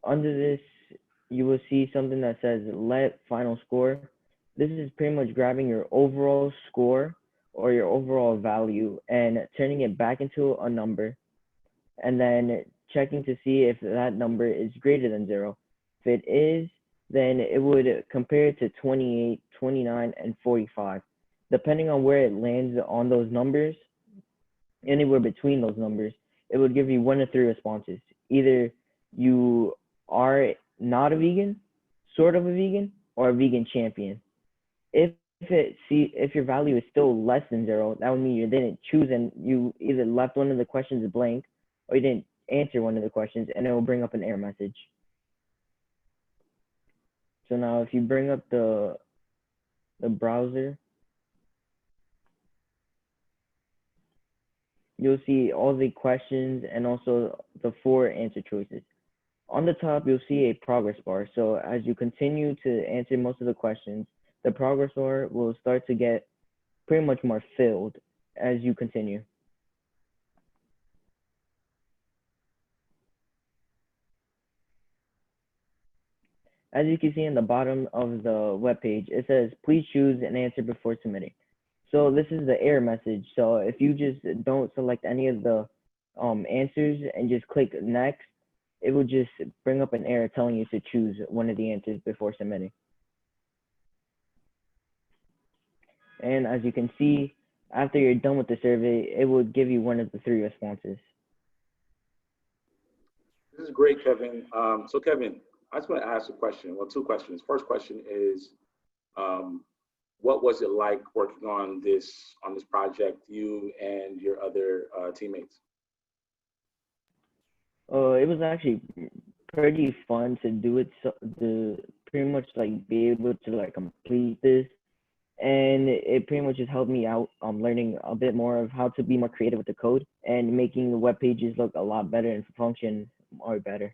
Under this, you will see something that says let final score. This is pretty much grabbing your overall score or your overall value and turning it back into a number, and then checking to see if that number is greater than 0. If it is, then it would compare it to 28, 29, and 45. Depending on where it lands on those numbers, anywhere between those numbers, it would give you 1 of 3 responses. Either you are not a vegan, sort of a vegan, or a vegan champion. If your value is still less than 0, that would mean you didn't choose and you either left one of the questions blank or you didn't answer one of the questions, and it will bring up an error message. So now if you bring up the browser, you'll see all the questions and also the 4 answer choices. On the top, you'll see a progress bar. So as you continue to answer most of the questions, the progress bar will start to get pretty much more filled as you continue. As you can see in the bottom of the web page, it says, please choose an answer before submitting. So this is the error message. So if you just don't select any of the answers and just click next, it will just bring up an error telling you to choose one of the answers before submitting. And as you can see, after you're done with the survey, it will give you 1 of the 3 responses. This is great, Kevin. So Kevin, I just want to ask a question. Well, 2 questions. First question is, what was it like working on this project, you and your other teammates? It was actually pretty fun to do it. So to pretty much like be able to like complete this, and it pretty much just helped me out learning a bit more of how to be more creative with the code and making the web pages look a lot better and function more better.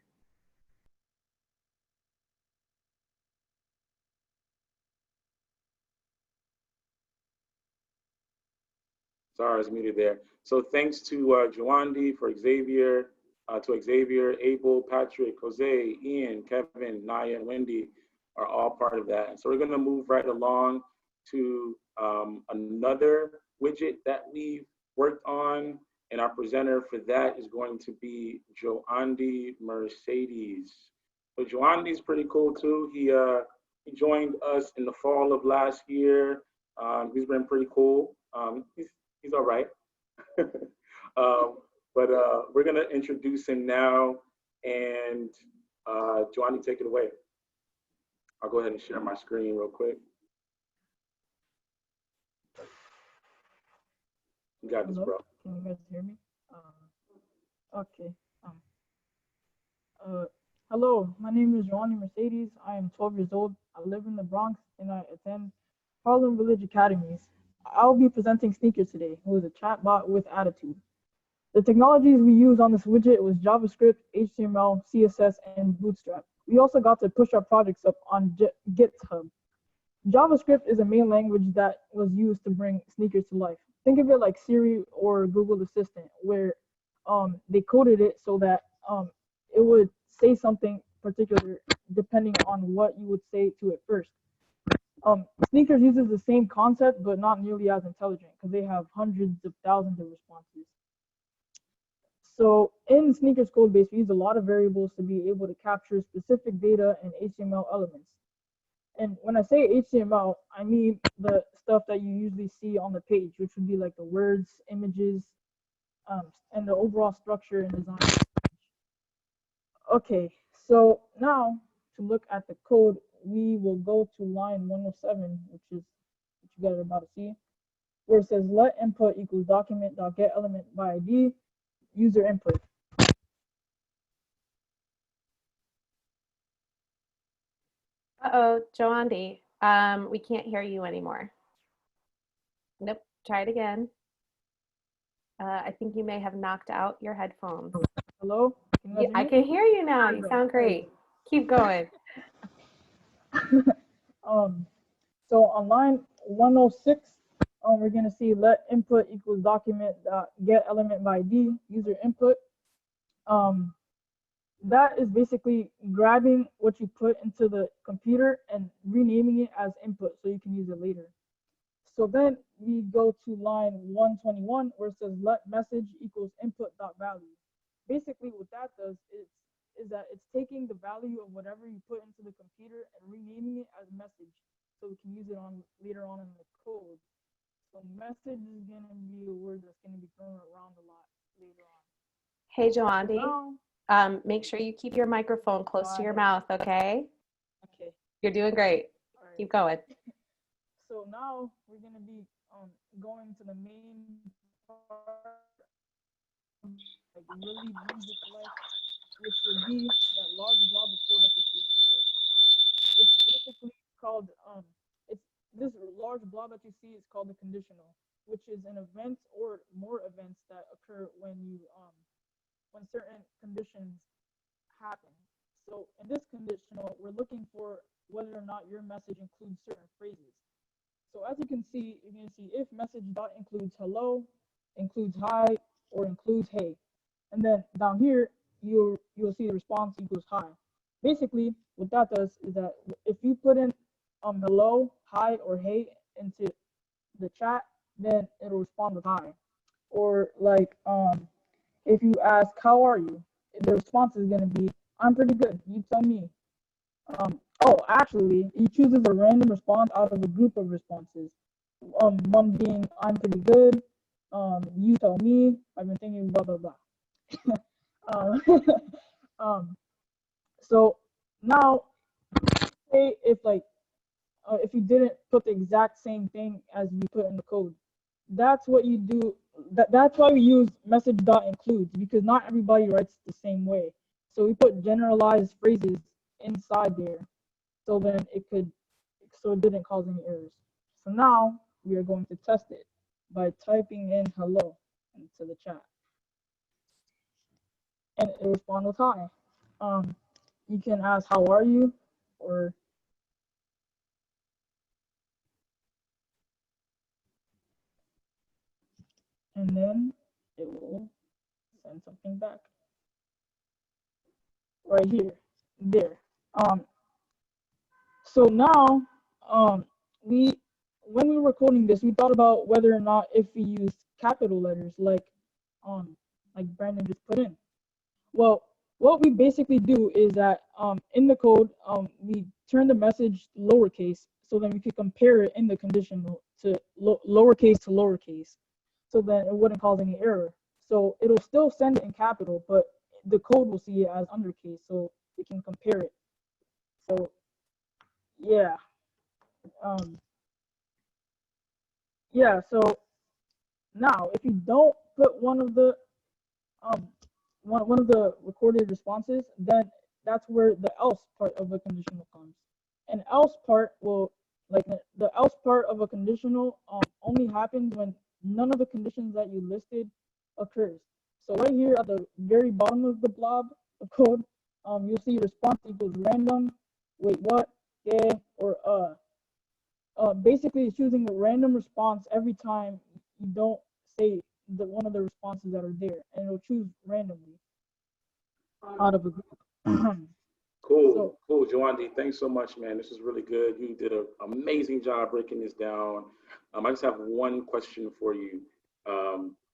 Sorry, I was muted there. So thanks to Joandi, to Xavier, Abel, Patrick, Jose, Ian, Kevin, Naya, and Wendy are all part of that. So we're going to move right along to another widget that we've worked on, and our presenter for that is going to be Joandi Mercedes. So Joandi's pretty cool too. He joined us in the fall of last year. He's been pretty cool. He's all right. But we're gonna introduce him now, and Joandi, take it away. I'll go ahead and share my screen real quick. You got this, bro. Can you guys hear me? Okay. Hello, my name is Joandi Mercedes. I am 12 years old. I live in the Bronx and I attend Harlem Village Academies. I'll be presenting Sneakers today, who is a chatbot with attitude. The technologies we use on this widget was JavaScript, HTML, CSS, and Bootstrap. We also got to push our projects up on GitHub. JavaScript is a main language that was used to bring Sneakers to life. Think of it like Siri or Google Assistant, where they coded it so that it would say something particular depending on what you would say to it first. Sneakers uses the same concept, but not nearly as intelligent because they have hundreds of thousands of responses. So in Sneakers code base, we use a lot of variables to be able to capture specific data and HTML elements. And when I say HTML, I mean the stuff that you usually see on the page, which would be like the words, images, and the overall structure and design. Okay, so now to look at the code, we will go to line 107, which is what you guys are about to see, where it says let input equals document.get element by ID, user input. Uh-oh, Joandi, we can't hear you anymore. Nope, try it again. I think you may have knocked out your headphones. Hello? I can hear you now. You sound great. Keep going. So on line 106, we're going to see let input equals document.get element by ID, user input. That is basically grabbing what you put into the computer and renaming it as input so you can use it later. So then we go to line 121 where it says let message equals input.value. Basically what that does is that it's taking the value of whatever you put into the computer and renaming it as message so we can use it later on in the code. So message is going to be a word that's going to be thrown around a lot later on. Hey, Joandi, make sure you keep your microphone close to your mouth, okay? Okay. You're doing great. Right. Keep going. So now we're going to be going to the main part, like really brings it to life, which would be that large blob of code that you see on there. It's basically called, this large blob that you see is called the conditional, which is an event or more events that occur when when certain conditions happen. So in this conditional, we're looking for whether or not your message includes certain phrases. So as you can see, if message dot includes hello, includes hi, or includes hey. And then down here, you'll see the response equals hi. Basically, what that does is that if you put in hello, hi, or hey into the chat, then it'll respond with hi. Or like if you ask how are you, the response is gonna be I'm pretty good. You tell me. Oh, actually, he chooses a random response out of a group of responses. One being I'm pretty good. You tell me. I've been thinking blah blah blah. So now, say if like if you didn't put the exact same thing as you put in the code. That's what you do. That's why we use message.includes, because not everybody writes the same way. So we put generalized phrases inside there, so then so it didn't cause any errors. So now we are going to test it by typing in hello into the chat, and it will respond with hi. You can ask how are you, or and then it will send something back right here, there. So now, we when we were coding this, we thought about whether or not if we use capital letters like Brandon just put in. Well, what we basically do is that in the code we turn the message lowercase, so then we could compare it in the conditional to lowercase to lowercase, so then it wouldn't cause any error. So it'll still send it in capital, but the code will see it as undercase, so it can compare it. So yeah, so now if you don't put one of the recorded responses, then that's where the else part of the conditional comes. An else part will, like, the else part of a conditional only happens when none of the conditions that you listed occurs. So right here at the very bottom of the blob of code, you'll see response equals random, wait what, yeah, or basically it's choosing a random response every time you don't say one of the responses that are there, and it'll choose randomly out of a group. Cool, cool, Joandi. Thanks so much, man. This is really good. You did an amazing job breaking this down. I just have one question for you.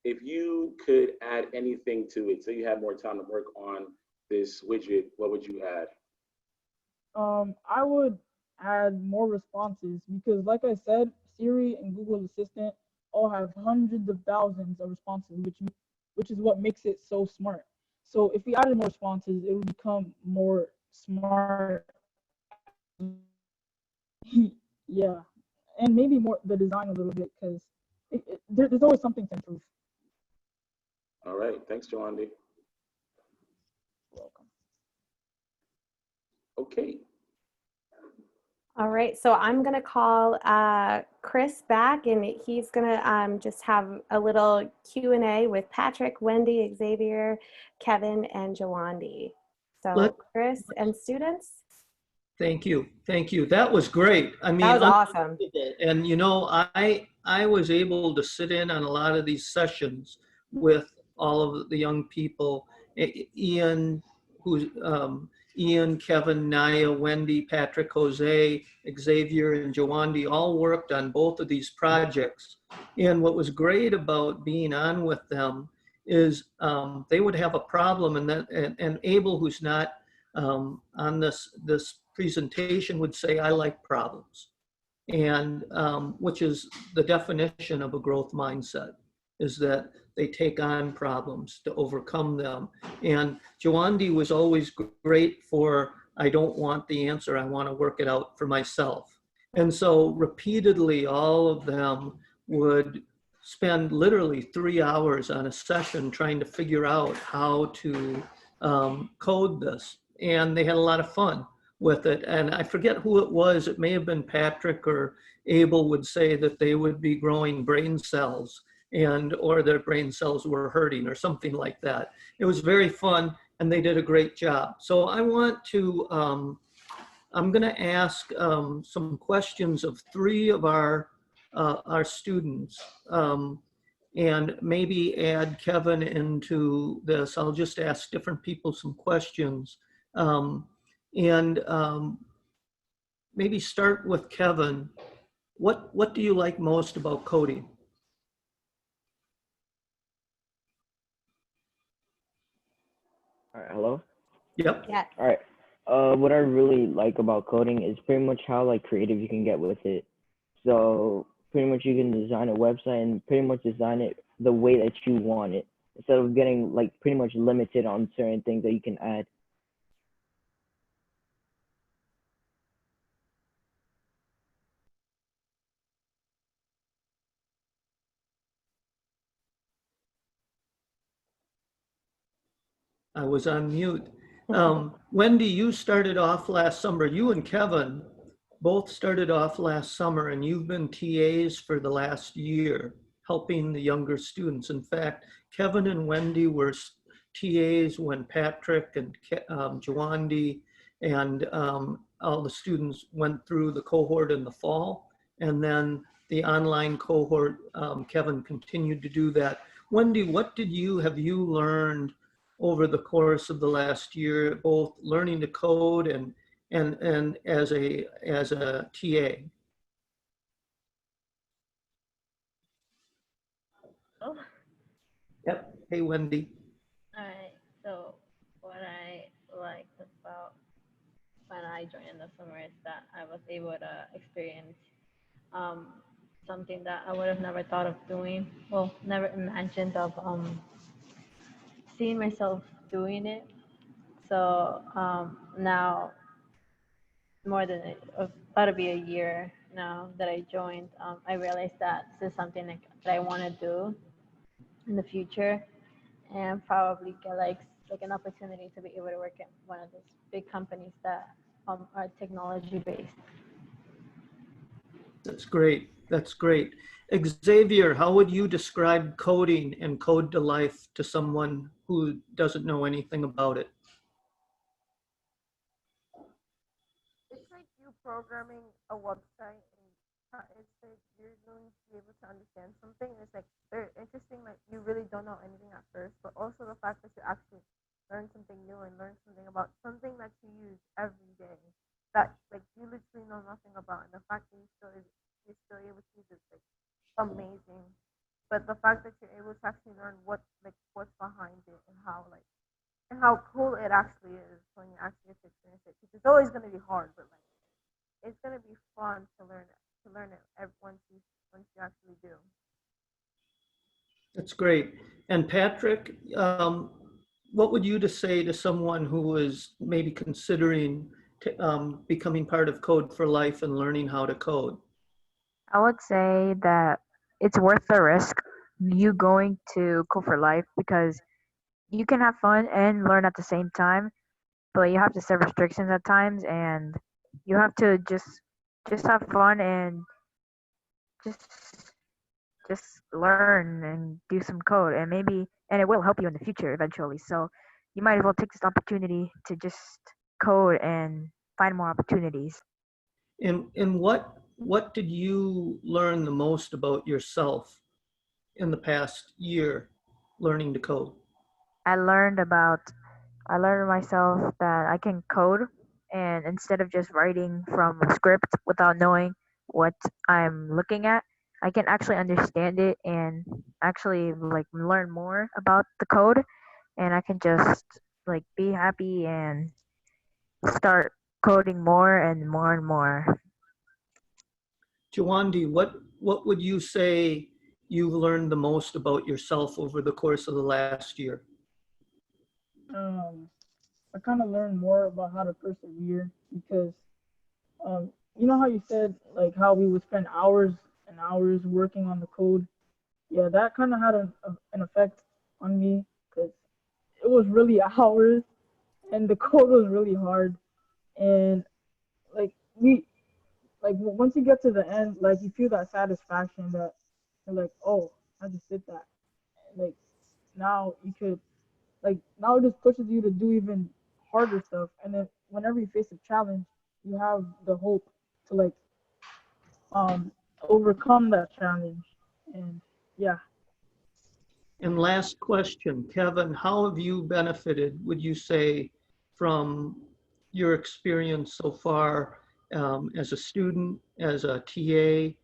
If you could add anything to it, so you had more time to work on this widget, what would you add? I would add more responses, because like I said, Siri and Google Assistant all have hundreds of thousands of responses, which is what makes it so smart. So if we added more responses, it would become more smart. Yeah, and maybe more the design a little bit, because there's always something to improve. All right, thanks, Joandi. Welcome. Okay. All right, so I'm gonna call Chris back, and he's gonna just have a little Q&A with Patrick, Wendy, Xavier, Kevin, and Joandi. So Chris and students. Thank you. Thank you. That was great. I mean, that was awesome. And you know, I was able to sit in on a lot of these sessions with all of the young people. Ian, Ian, Kevin, Naya, Wendy, Patrick, Jose, Xavier, and Joandi all worked on both of these projects. And what was great about being on with them is they would have a problem, and Abel, who's not on this presentation, would say, I like problems. And which is the definition of a growth mindset, is that they take on problems to overcome them. And Joandi was always great for, I don't want the answer, I want to work it out for myself. And so repeatedly, all of them would spend literally 3 hours on a session trying to figure out how to code this. And they had a lot of fun with it. And I forget who it was, it may have been Patrick or Abel, would say that they would be growing brain cells, or their brain cells were hurting or something like that. It was very fun, and they did a great job. So I want to, I'm gonna ask some questions of 3 of our students, and maybe add Kevin into this. I'll just ask different people some questions. Maybe start with Kevin. What do you like most about coding? All right, hello? Yep. Yeah. All right. What I really like about coding is pretty much how like creative you can get with it. So pretty much you can design a website and pretty much design it the way that you want it, instead of getting like pretty much limited on certain things that you can add. I was on mute. Wendy, you started off last summer. You and Kevin both started off last summer, and you've been TAs for the last year, helping the younger students. In fact, Kevin and Wendy were TAs when Patrick and Jawandi and all the students went through the cohort in the fall. And then the online cohort, Kevin continued to do that. Wendy, what have you learned over the course of the last year, both learning to code and as a TA? Oh, Yep. Hey, Wendy. all right. So what I liked about when I joined in the summer is that I was able to experience um, something that I would have never thought of doing. Well, never imagined of seeing myself doing it. So now, more than about to be a year now that I joined, I realized that this is something that I want to do in the future, and probably get like an opportunity to be able to work at one of those big companies that are technology based. That's great. That's great. Xavier, how would you describe coding and Code to Life to someone who doesn't know anything about it? It's like you programming a website, and it's like you're going to be able to understand something. It's like very interesting. Like you really don't know anything at first, but also the fact that you actually learn something new and learn something about something that you use every day that like you literally know nothing about, and the fact that you're still able to use it, like amazing. But the fact that you're able to actually learn what's behind it and how cool it actually is when you actually get to experience it. Because it's always gonna be hard, but like it's gonna be fun to learn it once you actually do. That's great. And Patrick, what would you just say to someone who is maybe considering becoming part of Code for Life and learning how to code? I would say that it's worth the risk, you going to Code for Life, because you can have fun and learn at the same time, but you have to set restrictions at times, and you have to just have fun and just just learn and do some code, and it will help you in the future eventually. So you might as well take this opportunity to just code and find more opportunities. And what did you learn the most about yourself in the past year learning to code? I learned myself that I can code, and instead of just writing from a script without knowing what I'm looking at, I can actually understand it and actually like learn more about the code, and I can just like be happy and start coding more and more and more. Jawandi, what would you say you've learned the most about yourself over the course of the last year? I kind of learned more about how to persevere because, you know how you said like how we would spend hours and hours working on the code. Yeah, that kind of had an effect on me because it was really hours and the code was really hard. And like once you get to the end, like you feel that satisfaction that you're like, oh, I just did that. Like now you could now it just pushes you to do even harder stuff. And then whenever you face a challenge, you have the hope to um overcome that challenge. And yeah. And last question, Kevin, how have you benefited, would you say, from your experience so far as a student, as a TA,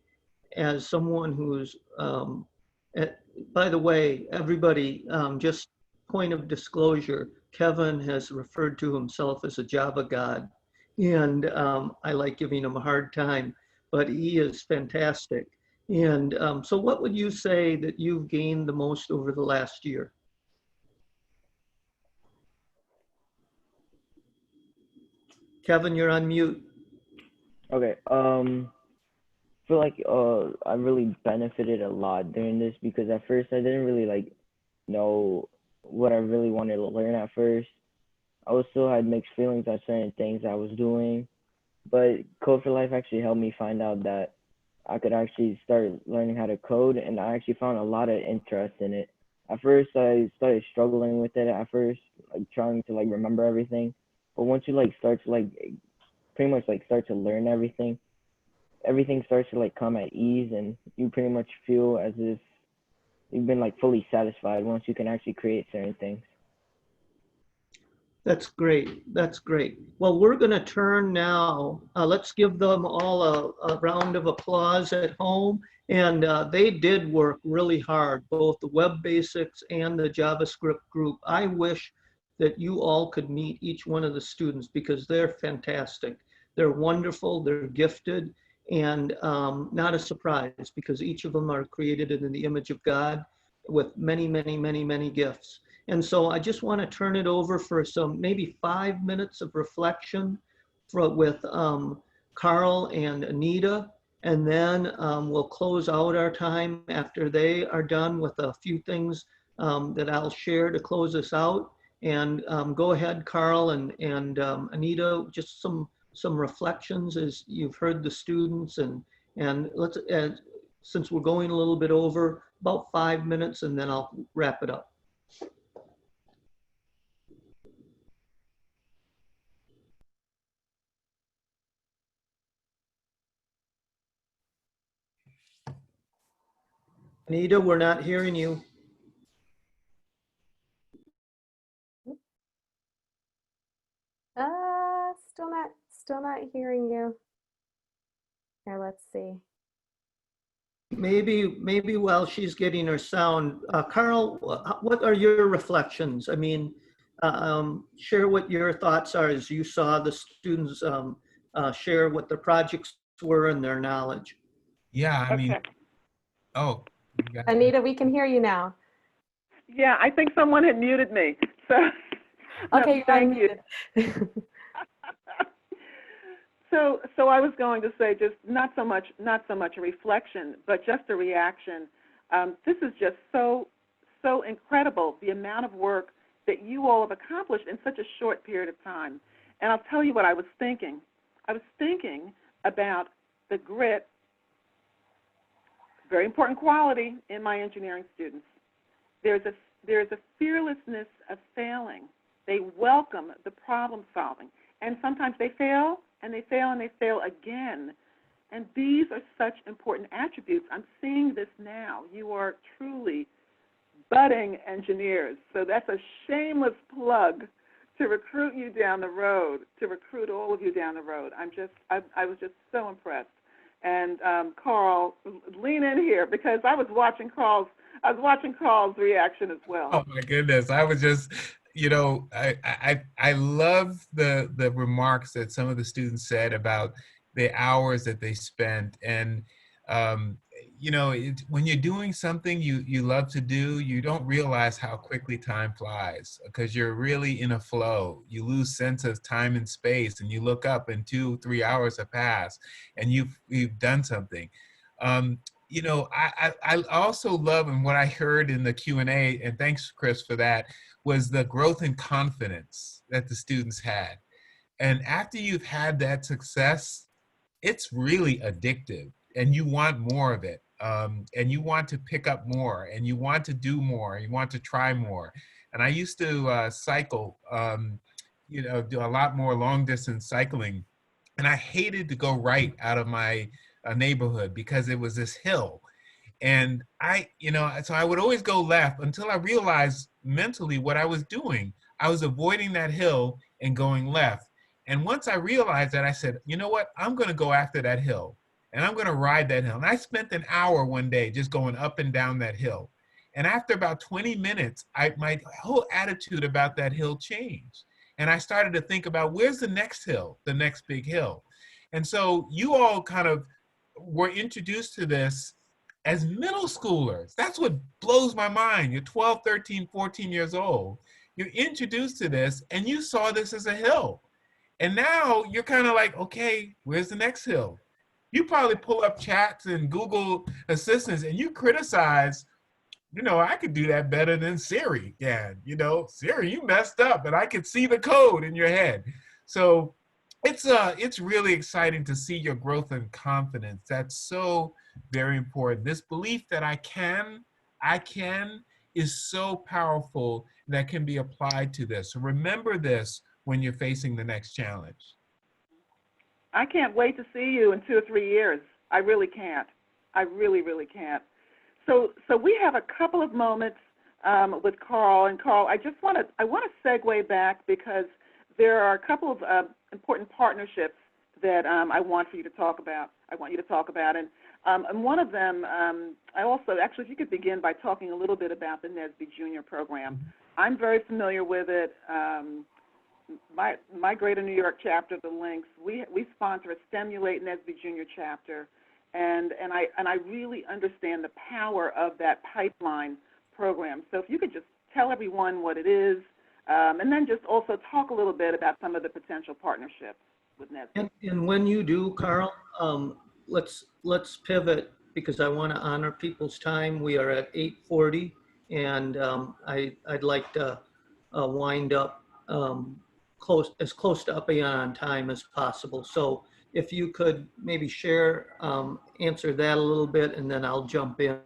as someone who's, by the way, everybody, just point of disclosure, Kevin has referred to himself as a Java god, and I like giving him a hard time, but he is fantastic. And so what would you say that you've gained the most over the last year? Kevin, you're on mute. Okay. I feel like I really benefited a lot during this because at first I didn't really like know what I really wanted to learn at first. I also had mixed feelings at certain things I was doing, but Code for Life actually helped me find out that I could actually start learning how to code, and I actually found a lot of interest in it. At first, I started struggling with it at first, like trying to like remember everything. But once you like start to like pretty much like start to learn everything, everything starts to like come at ease, and you pretty much feel as if you've been like fully satisfied once you can actually create certain things. That's great. That's great. Well, we're going to turn now. Let's give them all a round of applause at home. And they did work really hard, both the Web Basics and the JavaScript group. I wish that you all could meet each one of the students because they're fantastic. They're wonderful, they're gifted, and not a surprise because each of them are created in the image of God with many, many, many, many gifts. And so I just want to turn it over for some maybe 5 minutes of reflection with Carl and Anita. And then we'll close out our time after they are done with a few things that I'll share to close us out. And go ahead, Carl and Anita, just some reflections as you've heard the students. And let's, since we're going a little bit over, about 5 minutes, and then I'll wrap it up. Anita, we're not hearing you. Still not hearing you. Here, let's see. Maybe while she's getting her sound, Carl, what are your reflections? I mean, share what your thoughts are as you saw the students share what their projects were and their knowledge. Yeah, I mean, Okay. oh. Anita, we can hear you now. Yeah, I think someone had muted me. So, Okay, no, thank you. So I was going to say just not so much a reflection, but just a reaction. This is just so incredible, the amount of work that you all have accomplished in such a short period of time. And I'll tell you what I was thinking. I was thinking about the grit, very important quality in my engineering students. There's a fearlessness of failing. They welcome the problem solving. And sometimes they fail, and they fail, and they fail again. And these are such important attributes. I'm seeing this now. You are truly budding engineers. So that's a shameless plug to recruit you down the road, to recruit all of you down the road. I was just so impressed. And Carl, lean in here because I was watching Carl's reaction as well. Oh my goodness. I was just, you know, I love the remarks that some of the students said about the hours that they spent. And, you know, when you're doing something you love to do, you don't realize how quickly time flies because you're really in a flow. You lose sense of time and space, and you look up and 2-3 hours have passed and you've done something. You know, I also love, and what I heard in the Q&A, and thanks, Chris, for that, was the growth and confidence that the students had. And after you've had that success, it's really addictive, and you want more of it. And you want to pick up more, and you want to do more, you want to try more. And I used to cycle, you know, do a lot more long distance cycling. And I hated to go right out of my neighborhood because it was this hill. And you know, so I would always go left until I realized mentally what I was doing. I was avoiding that hill and going left. And once I realized that, I said, you know what, I'm going to go after that hill and I'm going to ride that hill. And I spent an hour one day just going up and down that hill. And after about 20 minutes, my whole attitude about that hill changed. And I started to think about where's the next hill, the next big hill. And so you all kind of were introduced to this as middle schoolers. That's what blows my mind. You're 12, 13, 14 years old. You're introduced to this and you saw this as a hill. And now you're kind of like, okay, where's the next hill? You probably pull up chats and Google assistants and you criticize you know, I could do that better than Siri can. You know, Siri, you messed up, and I could see the code in your head. So it's really exciting to see your growth and confidence. That's so very important. This belief that I can is so powerful that can be applied to this. So remember this when you're facing the next challenge. I can't wait to see you in 2 or 3 years. I really can't. I really, really can't. So we have a couple of moments with Carl. And Carl, I want to segue back because there are a couple of important partnerships that I want you to talk about. And one of them, I also, actually, if you could begin by talking a little bit about the NSBE Junior program. I'm very familiar with it. My Greater New York chapter, the Links, we sponsor a Stimulate NSBE Junior chapter, and I really understand the power of that pipeline program. So if you could just tell everyone what it is, and then just also talk a little bit about some of the potential partnerships with NSBE. And when you do, Carl, let's pivot because I want to honor people's time. We are at 8:40, and I'd like to wind up as close to up on time as possible. So if you could maybe share, answer that a little bit, and then I'll jump in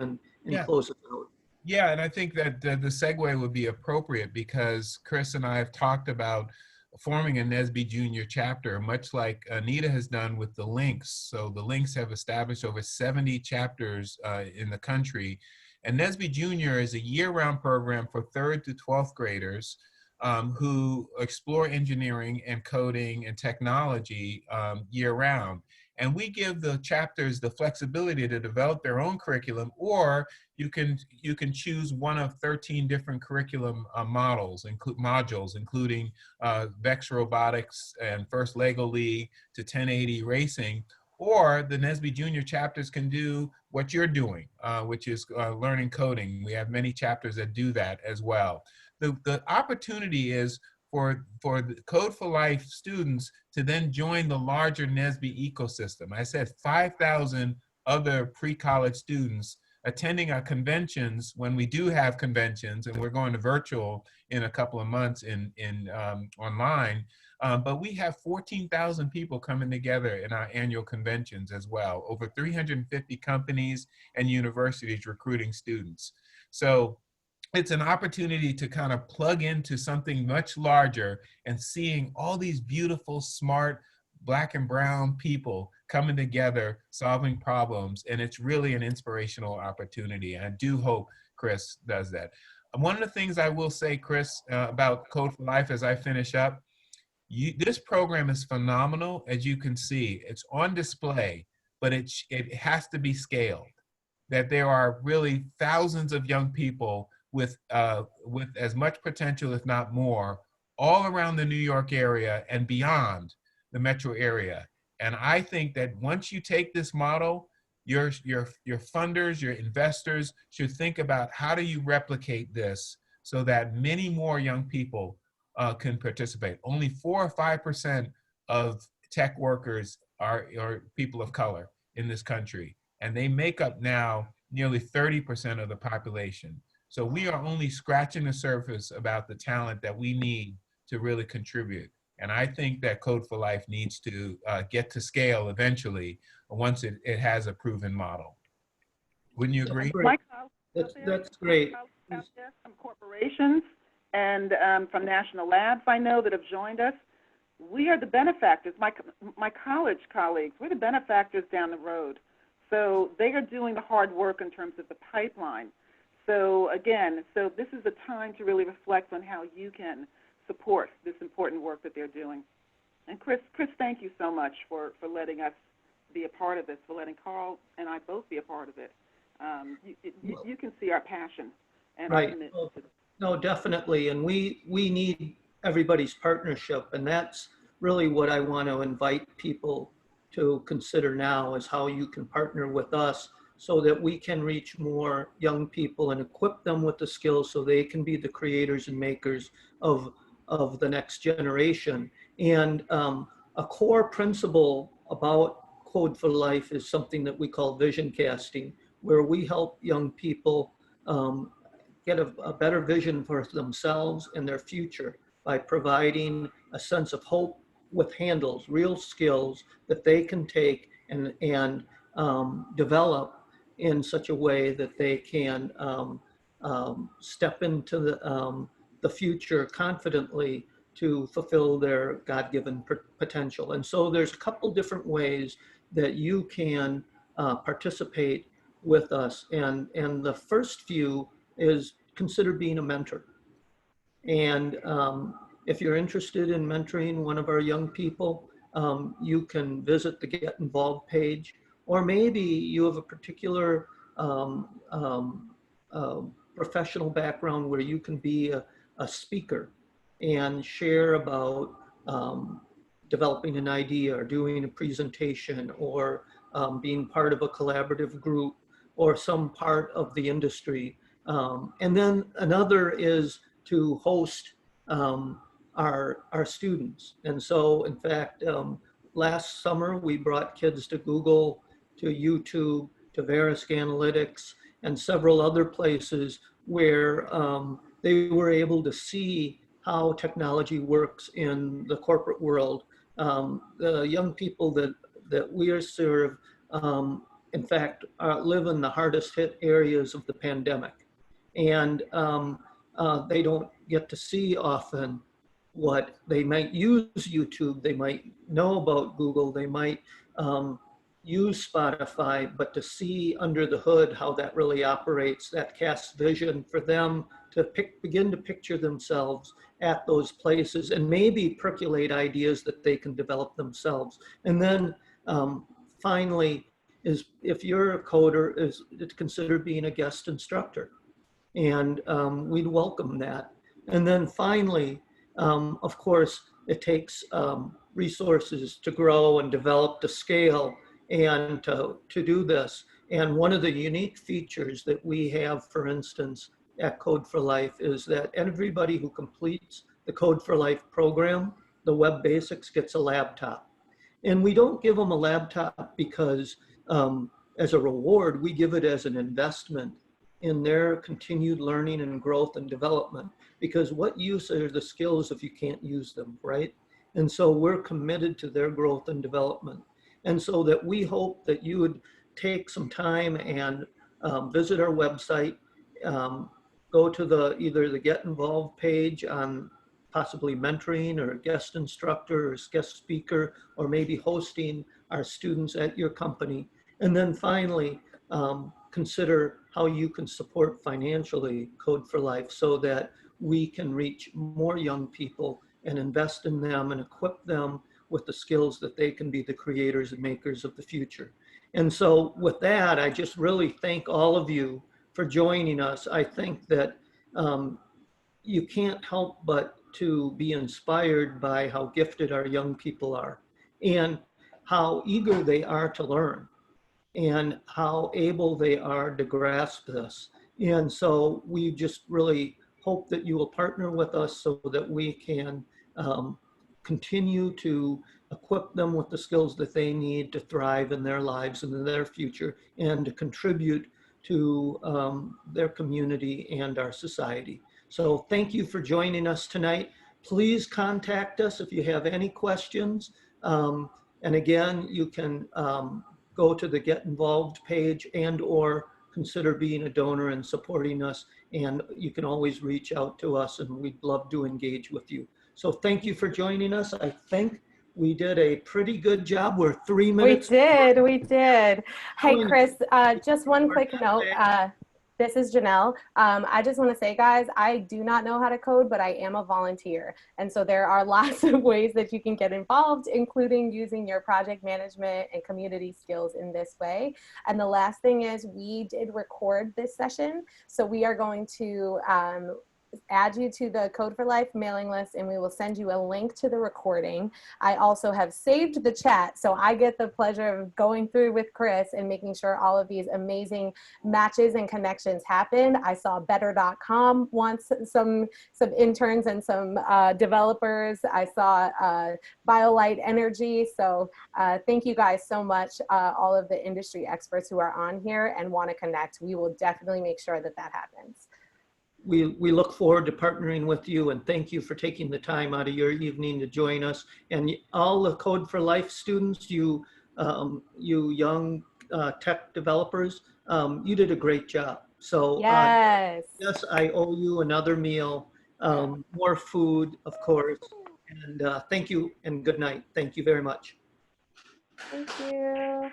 and close it out. Yeah, and I think that the segue would be appropriate because Chris and I have talked about forming a NSBE Junior chapter, much like Anita has done with the Links. So the Links have established over 70 chapters in the country. And NSBE Junior is a year-round program for 3rd to 12th graders who explore engineering and coding and technology year-round. And we give the chapters the flexibility to develop their own curriculum, or you can choose one of 13 different curriculum modules, including VEX Robotics and First Lego League to 1080 Racing. Or the NSBE Junior chapters can do what you're doing, which is learning coding. We have many chapters that do that as well. The opportunity is for the Code for Life students to then join the larger NSBE ecosystem. I said 5,000 other pre-college students attending our conventions when we do have conventions, and we're going to virtual in a couple of months online. But we have 14,000 people coming together in our annual conventions as well, over 350 companies and universities recruiting students. So it's an opportunity to kind of plug into something much larger and seeing all these beautiful, smart, Black and brown people coming together, solving problems. And it's really an inspirational opportunity. And I do hope Chris does that. One of the things I will say, Chris, about Code for Life as I finish up, this program is phenomenal. As you can see, it's on display, but it has to be scaled. That there are really thousands of young people with as much potential, if not more, all around the New York area and beyond the metro area. And I think that once you take this model, your funders, your investors should think about how do you replicate this so that many more young people can participate. Only 4 or 5% of tech workers are people of color in this country, and they make up now nearly 30% of the population. So we are only scratching the surface about the talent that we need to really contribute. And I think that Code for Life needs to get to scale eventually once it has a proven model. Wouldn't you agree? That's great. Some corporations and from National Labs, I know, that have joined us. We are the benefactors. My college colleagues, we're the benefactors down the road. So they are doing the hard work in terms of the pipeline. So again, this is a time to really reflect on how you can support this important work that they're doing. And Chris, thank you so much for letting us be a part of this, for letting Carl and I both be a part of it. You can see our passion and our commitment. No, definitely. And we need everybody's partnership. And that's really what I want to invite people to consider now, is how you can partner with us so that we can reach more young people and equip them with the skills so they can be the creators and makers of the next generation. And a core principle about Code for Life is something that we call vision casting, where we help young people get a better vision for themselves and their future by providing a sense of hope with handles, real skills that they can take and develop in such a way that they can step into the future confidently to fulfill their God-given potential. And so there's a couple different ways that you can participate with us. And the first few is consider being a mentor. And if you're interested in mentoring one of our young people, you can visit the Get Involved page, or maybe you have a particular professional background where you can be a speaker and share about developing an idea or doing a presentation or being part of a collaborative group or some part of the industry. And then another is to host our students. And so, in fact, last summer we brought kids to Google, to YouTube, to Verisk Analytics, and several other places where they were able to see how technology works in the corporate world. The young people that we serve, in fact, live in the hardest hit areas of the pandemic. And they don't get to see often what they might use YouTube, they might know about Google, they might use Spotify, but to see under the hood how that really operates, that casts vision for them to begin to picture themselves at those places and maybe percolate ideas that they can develop themselves. And then finally, is if you're a coder, is to consider being a guest instructor. And we'd welcome that. And then finally, of course, it takes resources to grow and develop, to scale, and to do this. And one of the unique features that we have, for instance, at Code for Life is that everybody who completes the Code for Life program, the Web Basics, gets a laptop. And we don't give them a laptop because as a reward, we give it as an investment in their continued learning and growth and development. Because what use are the skills if you can't use them, right? And so we're committed to their growth and development. And so that we hope that you would take some time and visit our website, go to either the Get Involved page on possibly mentoring or guest instructor or guest speaker, or maybe hosting our students at your company. And then finally, consider how you can support financially Code for Life so that we can reach more young people and invest in them and equip them with the skills that they can be the creators and makers of the future. And so with that, I just really thank all of you for joining us. I think that you can't help but to be inspired by how gifted our young people are and how eager they are to learn and how able they are to grasp this. And so we just really hope that you will partner with us so that we can continue to equip them with the skills that they need to thrive in their lives and in their future and to contribute to their community and our society. So thank you for joining us tonight. Please contact us if you have any questions. And again, you can go to the Get Involved page and/or consider being a donor and supporting us. And you can always reach out to us and we'd love to engage with you. So thank you for joining us. I think we did a pretty good job. We're 3 minutes. We did. Hey, Chris, just one quick note. This is Janelle. I just want to say, guys, I do not know how to code, but I am a volunteer. And so there are lots of ways that you can get involved, including using your project management and community skills in this way. And the last thing is we did record this session. So we are going to add you to the Code for Life mailing list and we will send you a link to the recording. I also have saved the chat, so I get the pleasure of going through with Chris and making sure all of these amazing matches and connections happen. I saw better.com wants some interns and some developers. I saw BioLight Energy. So thank you guys so much, all of the industry experts who are on here and want to connect. We will definitely make sure that that happens. we look forward to partnering with you, and thank you for taking the time out of your evening to join us. And all the Code for Life students, you young tech developers, you did a great job. So Yes. yes, I owe you another meal, more food, of course. And thank you and good night. Thank you very much. Thank you.